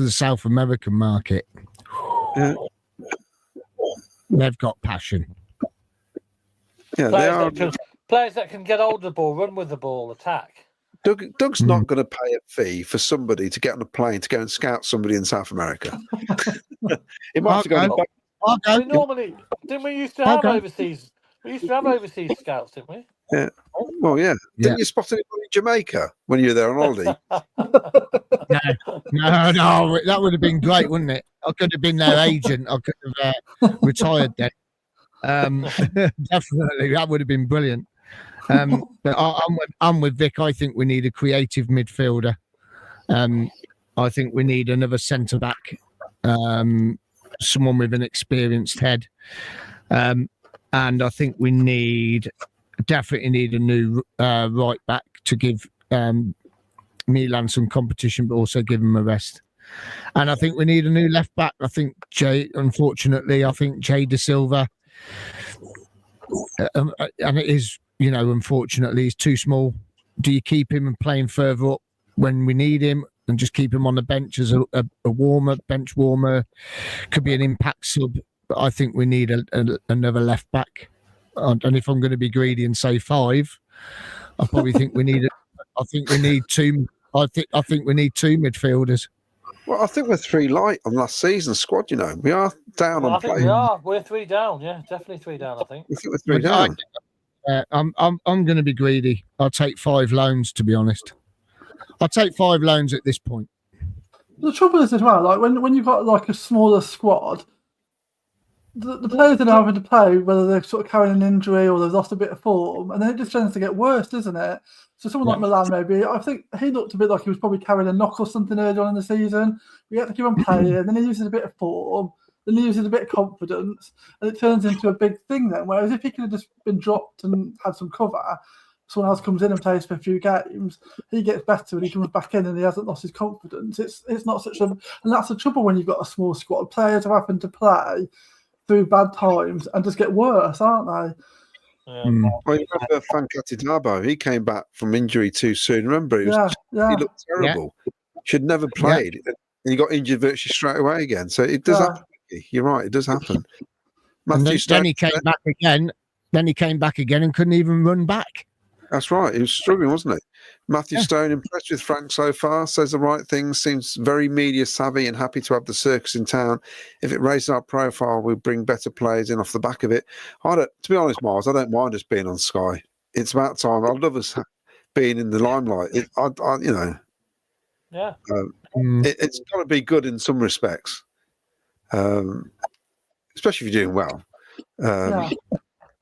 the South American market. Yeah. They've got passion. Yeah, players that can get hold of the ball, run with the ball, attack. Doug's not going to pay a fee for somebody to get on a plane to go and scout somebody in South America. It might have to go. Normally, didn't we used to have overseas? We used to have overseas scouts, didn't we? Yeah. Well, yeah. Didn't you spot anybody in Jamaica when you were there on holiday? No, that would have been great, wouldn't it? I could have been their agent. I could have retired then. Definitely, that would have been brilliant. But I'm with Vic. I think we need a creative midfielder. I think we need another centre back, someone with an experienced head, and I think we definitely need a new right back to give Milan some competition, but also give them a rest. And I think we need a new left back. I think Jay De Silva, and it is, unfortunately, he's too small. Do you keep him and play him further up when we need him and just keep him on the bench as a bench warmer? Could be an impact sub, but I think we need another left back. And if I'm going to be greedy and say 5, I probably think we need two. I think we need 2 midfielders. Well, I think we're 3 light on last season's squad. We are down on I think players. we are. We're 3 down. Yeah, definitely 3 down. I think. I think we're 3 down. I'm going to be greedy. I'll take 5 loans, to be honest. I'll take 5 loans at this point. The trouble is as well, like when you've got like a smaller squad, the players that are having to play, whether they're sort of carrying an injury or they've lost a bit of form, and then it just tends to get worse, doesn't it? So someone like Milan, maybe, I think he looked a bit like he was probably carrying a knock or something early on in the season. We had to keep on playing, then he loses a bit of form, then he loses a bit of confidence, and it turns into a big thing then. Whereas if he could have just been dropped and had some cover, someone else comes in and plays for a few games, he gets better and he comes back in and he hasn't lost his confidence. It's not such a... And that's the trouble when you've got a small squad. Players are having to play through bad times and just get worse, aren't they? Yeah. Well, you remember Fankati Dabo? He came back from injury too soon. Remember, he looked terrible. Should never played, and he got injured virtually straight away again. So it does happen. You're right, it does happen. Then he came back again. Then he came back again and couldn't even run back. That's right. He was struggling, wasn't he? Matthew Stone, impressed with Frank so far, says the right things, seems very media savvy and happy to have the circus in town. If it raises our profile, we'll bring better players in off the back of it. To be honest, Miles, I don't mind us being on Sky. It's about time. I'd love us being in the limelight. It's got to be good in some respects, especially if you're doing well.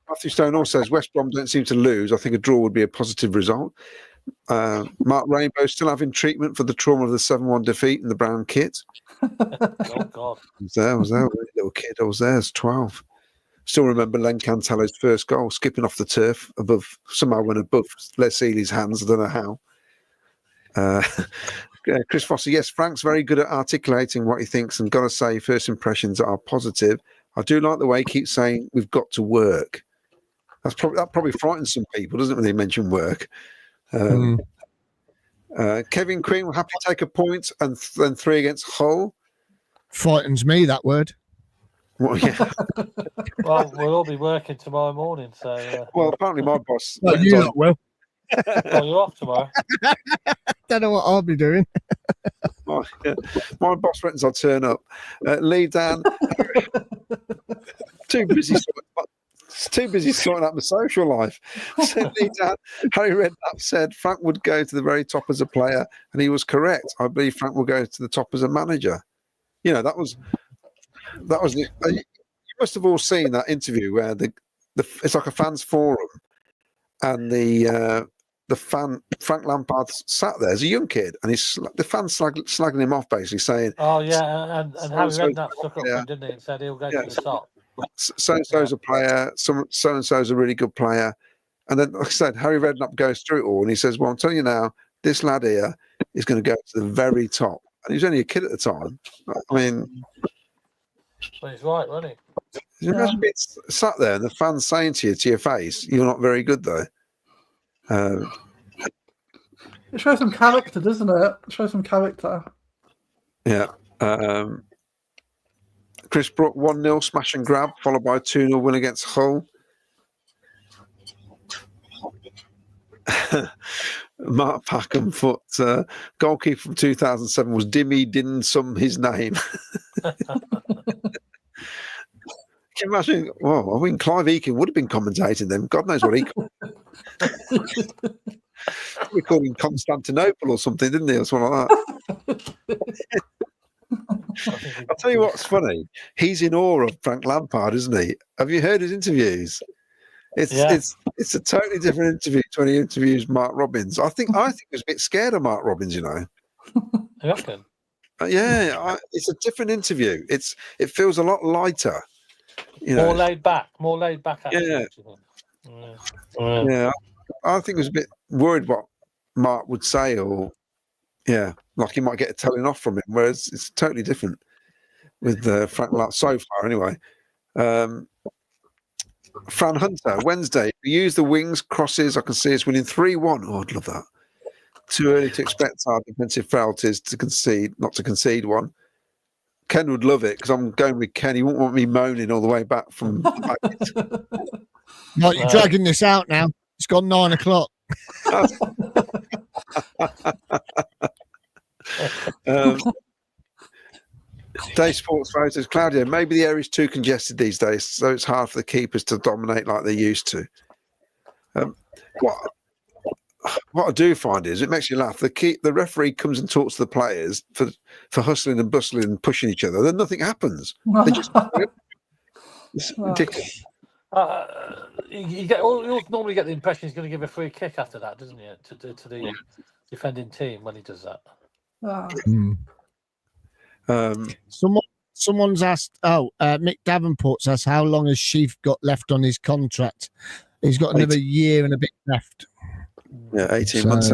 Matthew Stone also says West Brom don't seem to lose. I think a draw would be a positive result. Mark Rainbow still having treatment for the trauma of the 7-1 defeat in the brown kit. Oh God! I was there, little kid. I was there as 12. Still remember Len Cantello's first goal, skipping off the turf somehow went above Les Seeley's hands. I don't know how. Chris Foster, yes, Frank's very good at articulating what he thinks, and gotta say, first impressions are positive. I do like the way he keeps saying we've got to work. That probably frightens some people, doesn't it, when they mention work? Kevin Quinn will happy to take a point and then 3 against Hull. Frightens me, that word. Well, yeah. Well, we'll all be working tomorrow morning, so. Well, apparently my boss. Well, you lot will. Well, you're off tomorrow. Don't know what I'll be doing. My boss reckons I'll turn up. Lee Dan, too busy sorting out my social life. So Lee Dan, Harry Redknapp said Frank would go to the very top as a player, and he was correct. I believe Frank will go to the top as a manager. That was the. You must have all seen that interview where it's like a fans forum, and the Frank Lampard sat there as a young kid, and the fans slagging him off, basically saying, "Oh yeah," and Harry Redknapp stuck up him, didn't he? And said he'll go to the top. So and so's a player. So and so's a really good player. And then, like I said, Harry Redknapp goes through it all, and he says, "Well, I'm telling you now, this lad here is going to go to the very top." And he was only a kid at the time. I mean, but he's right, wasn't he? You imagine being sat there and the fans saying to your face, "You're not very good, though." It shows some character, doesn't it? It shows some character. Yeah. Chris Brook 1-0 smash and grab, followed by a 2-0 win against Hull. Mark Packenfoot, goalkeeper from 2007 was Dimmy Dinsum, his name. Can you imagine? Well, I mean, Clive Eakin would have been commentating then. God knows what he called. We called him Constantinople or something, didn't he? Or something like that. I'll tell you what's funny. He's in awe of Frank Lampard, isn't he? Have you heard his interviews? It's a totally different interview to when he interviews Mark Robbins. I think he was a bit scared of Mark Robbins, You reckon? It's a different interview. It feels a lot lighter. More laid back. Actually, yeah. I think he was a bit worried what Mark would say, or Yeah, like you might get a telling off from him, whereas it's totally different with Frank, like, so far anyway. Fran Hunter, Wednesday, we use the wings, crosses. I can see us winning 3-1. Oh, I'd love that. Too early to expect our defensive frailties to concede, not to concede one. Ken would love it because I'm going with Ken. He won't want me moaning all the way back from. You're dragging this out now. It's gone 9 o'clock. Day Sports Photos, Claudia. Maybe the area's too congested these days, so it's hard for the keepers to dominate like they used to. What I do find is it makes you laugh. The referee comes and talks to the players for hustling and bustling and pushing each other. Then nothing happens. They just it's ridiculous. You normally get the impression he's going to give a free kick after that, doesn't he? To the defending team when he does that. Someone's asked. Mick Davenport's asked how long has Sheaf got left on his contract. He's got another year and a bit left. Yeah, 18 months.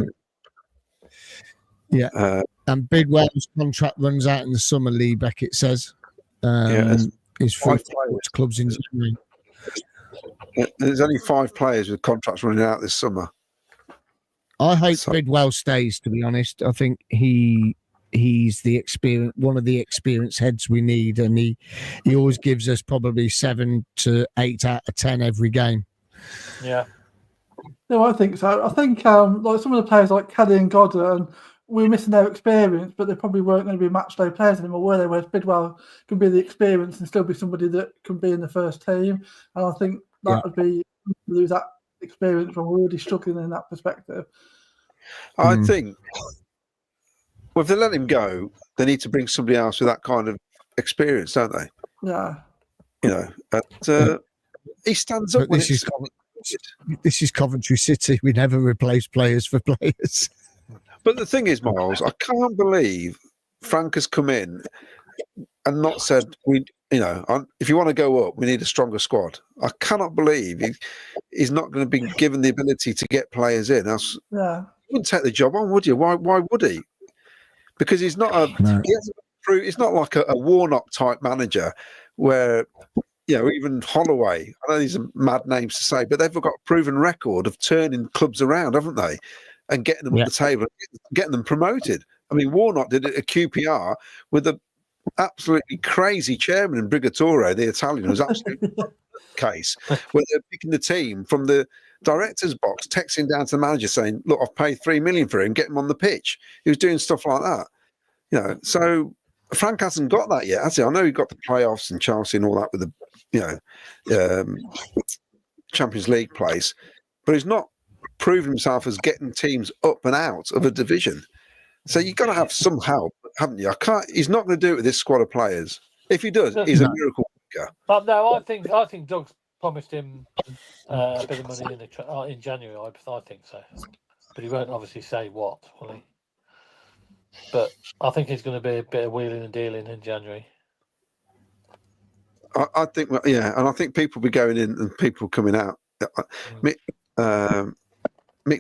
Yeah, and Bidwell's contract runs out in the summer. Lee Beckett says. He's free to clubs in January. There's only 5 players with contracts running out this summer. I hope Bidwell stays. To be honest, I think he's one of the experienced heads we need, and he always gives us probably 7 to 8 out of 10 every game. Yeah. No, I think so. I think like some of the players like Caddy and Goddard, we're missing their experience, but they probably weren't going to be match day players anymore, were they? Whereas Bidwell can be the experience and still be somebody that can be in the first team. And I think that would be lose that experience when we're already struggling in that perspective. I think if they let him go, they need to bring somebody else with that kind of experience, don't they? Yeah. You know, he stands up when this is Coventry City. We never replace players for players. But the thing is, Miles, I can't believe Frank has come in and not said, if you want to go up, we need a stronger squad. I cannot believe he's not going to be given the ability to get players in. Else, he wouldn't take the job on, would you? Why would he? Because he's not he's not like a Warnock type manager where, even Holloway, I know these are mad names to say, but they've got a proven record of turning clubs around, haven't they? And getting them up the table, getting them promoted. I mean, Warnock did it at QPR with a absolutely crazy chairman in Brigatore, the Italian, who was absolutely case, where they're picking the team from the director's box, texting down to the manager saying, look, I've paid $3 million for him, get him on the pitch. He was doing stuff like that. So Frank hasn't got that yet, has he? I know he got the playoffs and Chelsea and all that with the Champions League place, but he's not proven himself as getting teams up and out of a division. So you've got to have some help, haven't you? He's not going to do it with this squad of players. If he does, he's a miracle worker. But no, I think Doug's promised him a bit of money in January. I think so, but he won't obviously say what, will he? But I think he's going to be a bit of wheeling and dealing in January. I think, and I think people will be going in and people coming out. Mick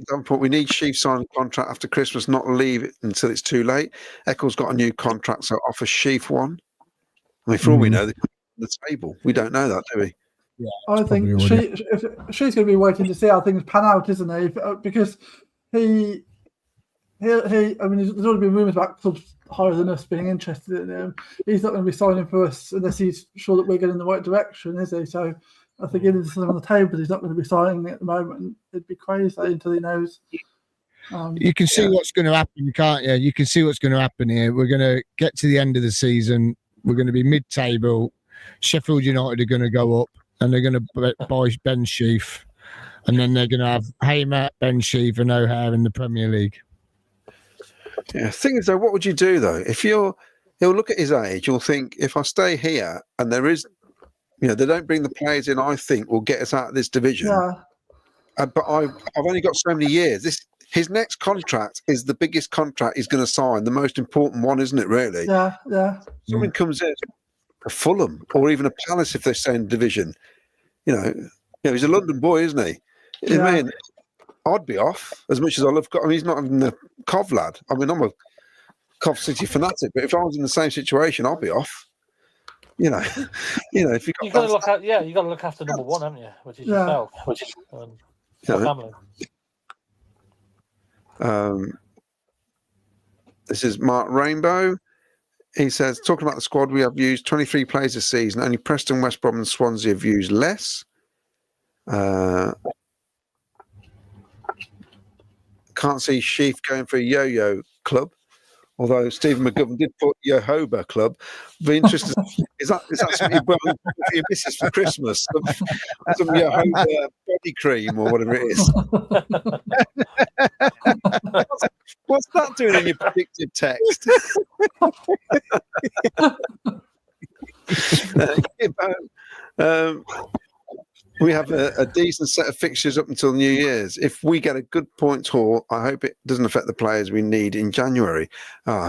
Davenport, we need Sheaf sign a contract after Christmas, not leave it until it's too late. Eccles got a new contract, so offer Sheaf one. I mean, for all we know, they're on the table. We don't know that, do we? Yeah, I think she's going to be waiting to see how things pan out, isn't he? Because he I mean, there's already been rumours about clubs higher than us being interested in him. He's not going to be signing for us unless he's sure that we're going in the right direction, is he? So I think it is something on the table. He's not going to be signing at the moment. It'd be crazy until he knows. You can see what's going to happen, can't you? You can see what's going to happen here. We're going to get to the end of the season. We're going to be mid-table. Sheffield United are going to go up, and they're going to buy Ben Sheaf, and then they're going to have Hamer, Ben Sheaf, and O'Hare in the Premier League. Yeah. Thing is, though, what would you do though if you'll look at his age? You'll think if I stay here and there is, they don't bring the players in, I think will get us out of this division. Yeah. But I've only got so many years. His next contract is the biggest contract he's going to sign, the most important one, isn't it? Really? Yeah, yeah. Someone comes in, a Fulham or even a Palace if they're staying in division. He's a London boy, isn't he? Yeah. I mean, I'd be off as much as I love. I mean, he's not even a Cov lad. I mean, I'm a Coventry City fanatic, but if I was in the same situation, I'll be off. You know, if you got to look at you got to look after number one, haven't you? Which is yourself, which is your family. This is Mark Rainbow. He says, talking about the squad, we have used 23 players this season. Only Preston, West Brom, and Swansea have used less. Can't see Sheaf going for a yo-yo club. Although Stephen McGovern did put Yehovah Club. Be interested. Is that something you bought for your missus for Christmas? Some Yehovah body cream or whatever it is. What's that doing in your predictive text? We have a decent set of fixtures up until New Year's. If we get a good points haul, I hope it doesn't affect the players we need in January.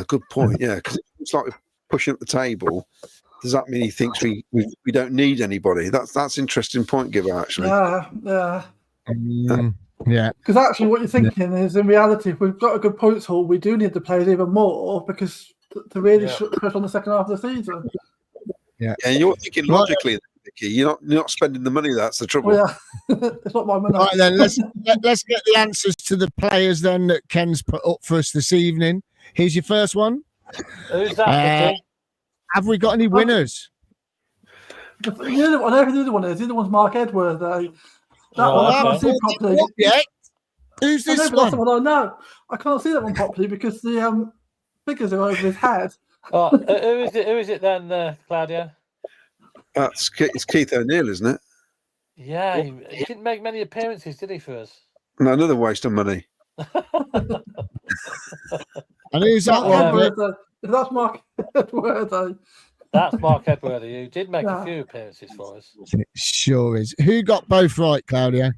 Good point. Yeah, because it's like we're pushing up the table. Does that mean he thinks we don't need anybody? That's an interesting point, Giver, actually. Yeah. Yeah. Because actually, what you're thinking is, in reality, if we've got a good points haul, we do need the players even more because to really push on the second half of the season. Yeah. And you're thinking logically. You're not spending the money. That's the trouble. Well, yeah. It's not my money. Right then, let's get the answers to the players then that Ken's put up for us this evening. Here's your first one. Who's that? Have we got any winners? I know who the other one is. The other one's Mark Edwards. That one I can't see properly. Who's this one? That's the one I know. I can't see that one properly because the figures are over his head. Who is it then, Claudia? It's Keith O'Neill, isn't it? Yeah, he didn't make many appearances, did he, for us? No, another waste of money. And who's that one? That's Mark Edwards. That's Mark Edwards, who did make a few appearances for us. It sure is. Who got both right, Claudio?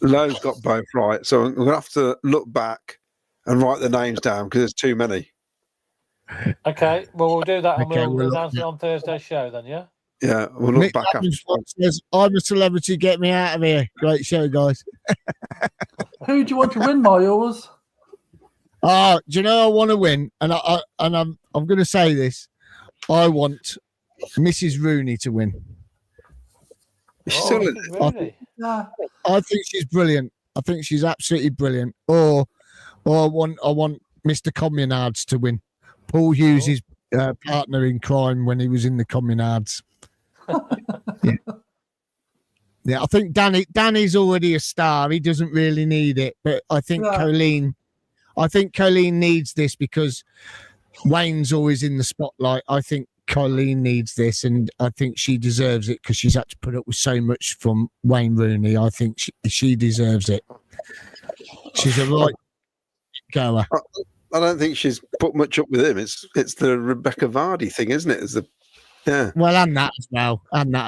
Lowe's got both right. So we're going to have to look back and write the names down because there's too many. Okay, well, we'll do that and we'll announce it on Thursday's show then, yeah? Yeah, we'll look back after. Says, I'm a celebrity, get me out of here. Great show, guys. Who do you want to win, Miles? Do you know I want to win? And I'm going to say this. I want Mrs. Rooney to win. Really? I think she's brilliant. I think she's absolutely brilliant. Or I want Mr. Communards to win. Paul Hughes' partner in crime when he was in the Communards. Yeah, I think Danny's already a star. He doesn't really need it, but I think Colleen needs this because Wayne's always in the spotlight. I think Colleen needs this, and I think she deserves it because she's had to put up with so much from Wayne Rooney. I think she deserves it. She's a right goer. I don't think she's put much up with him. It's the Rebecca Vardy thing, isn't it? Well, and that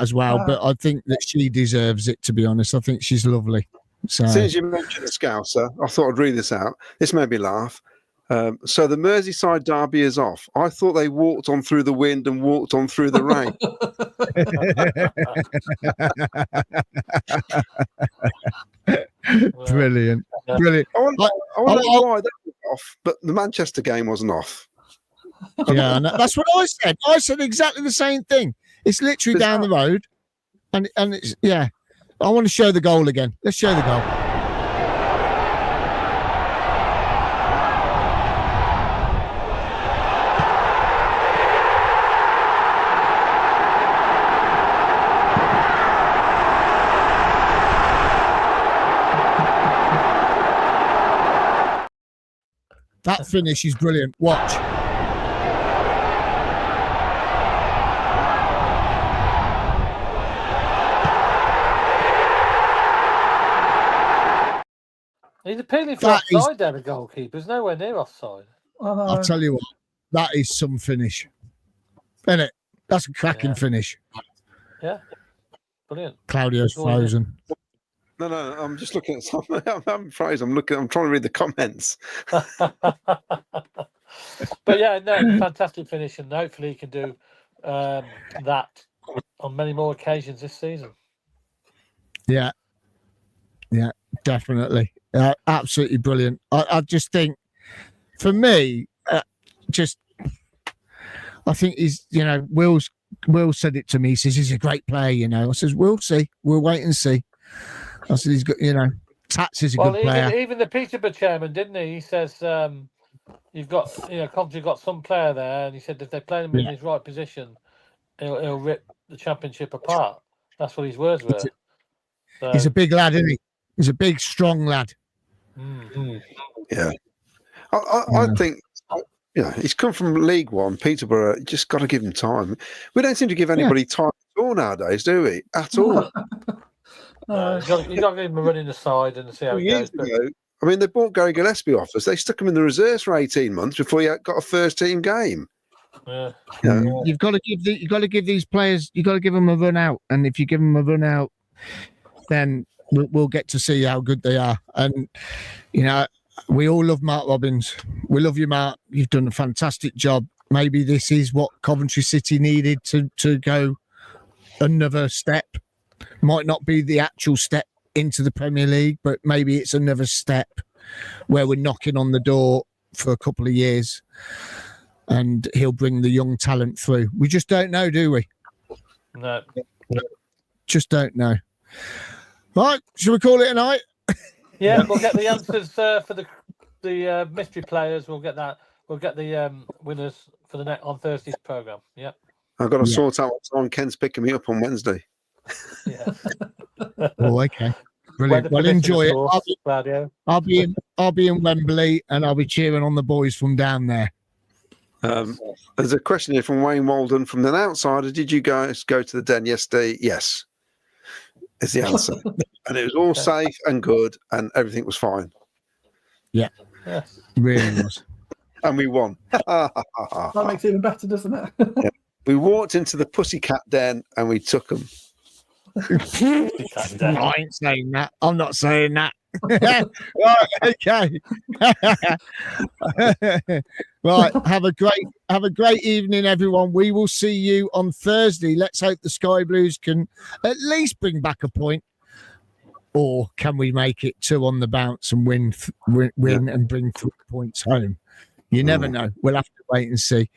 as well. But I think that she deserves it. To be honest, I think she's lovely. So, as soon as you mentioned the Scouser, I thought I'd read this out. This made me laugh. So the Merseyside derby is off. I thought they walked on through the wind and walked on through the rain. Brilliant. I wonder why that was off, but the Manchester game wasn't off. Yeah, that's what I said. I said exactly the same thing. It's literally down the road, and it's I want to show the goal again. Let's show the goal. That finish is brilliant. Watch. He's appealing for offside there, the goalkeeper. He's nowhere near offside. I'll tell you what, that is some finish. Isn't it? That's a cracking finish. Yeah. Brilliant. Claudio's frozen. No, I'm just looking at something. I'm frozen. I'm trying to read the comments. But yeah, no, fantastic finish, and hopefully he can do that on many more occasions this season. Yeah, definitely. Absolutely brilliant. I just think, for me, just, I think he's, Will said it to me. He says he's a great player, I says, we'll see. We'll wait and see. I said, he's got, Tats is a good player. Even the Peterborough chairman, didn't he? He says, you've got, Coventry got some player there, and he said if they play him in his right position, he'll rip the Championship apart. That's what his words were. So, he's a big lad, isn't he? He's a big, strong lad. Yeah. I think, he's come from League One, Peterborough. Just got to give him time. We don't seem to give anybody time at all nowadays, do we? At all. you got to give him a run in the side and see how he goes. I mean, they bought Gary Gillespie off us. They stuck him in the reserves for 18 months before he got a first team game. Yeah. You've got to give these players. You've got to give them a run out, and if you give them a run out, then we'll get to see how good they are. And we all love Mark Robbins. We love you, Mark. You've done a fantastic job. Maybe this is what Coventry City needed to go another step. Might not be the actual step into the Premier League, but maybe it's another step where we're knocking on the door for a couple of years and he'll bring the young talent through. We just don't know, do we? No. Just don't know. Right, should we call it a night? Yeah, we'll get the answers for the mystery players. We'll get that. We'll get the winners for the on Thursday's programme. Yeah. I've got to sort out what time Ken's picking me up on Wednesday. Yeah. Oh, okay. Brilliant. Well, enjoy it. I'll be in Wembley and I'll be cheering on the boys from down there. There's a question here from Wayne Walden from an outsider. Did you guys go to the Den yesterday? Yes, is the answer. And it was all safe and good and everything was fine. Yeah. Really was. And we won. That makes it even better, doesn't it? Yeah. We walked into the Pussycat Den and we took them. I ain't saying that. I'm not saying that. Right, okay. Right, have a great evening, everyone. We will see you on Thursday. Let's hope the Sky Blues can at least bring back a point, or can we make it 2 on the bounce and win and bring 3 points home? You never know. We'll have to wait and see.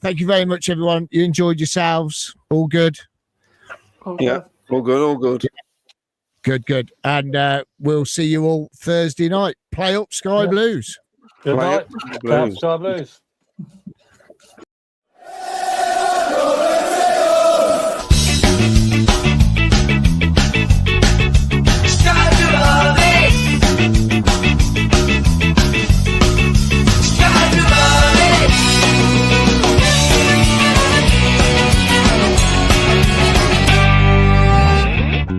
Thank you very much, everyone. You enjoyed yourselves. All good. Yeah. All good. Good. And we'll see you all Thursday night. Play up, Sky Blues. Good night. Play up, Sky Blues.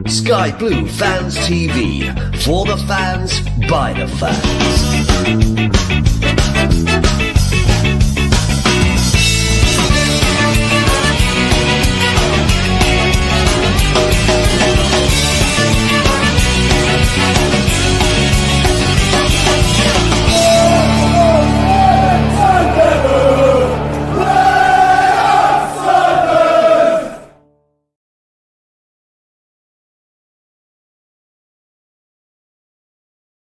Sky Blue Fans TV, for the fans, by the fans.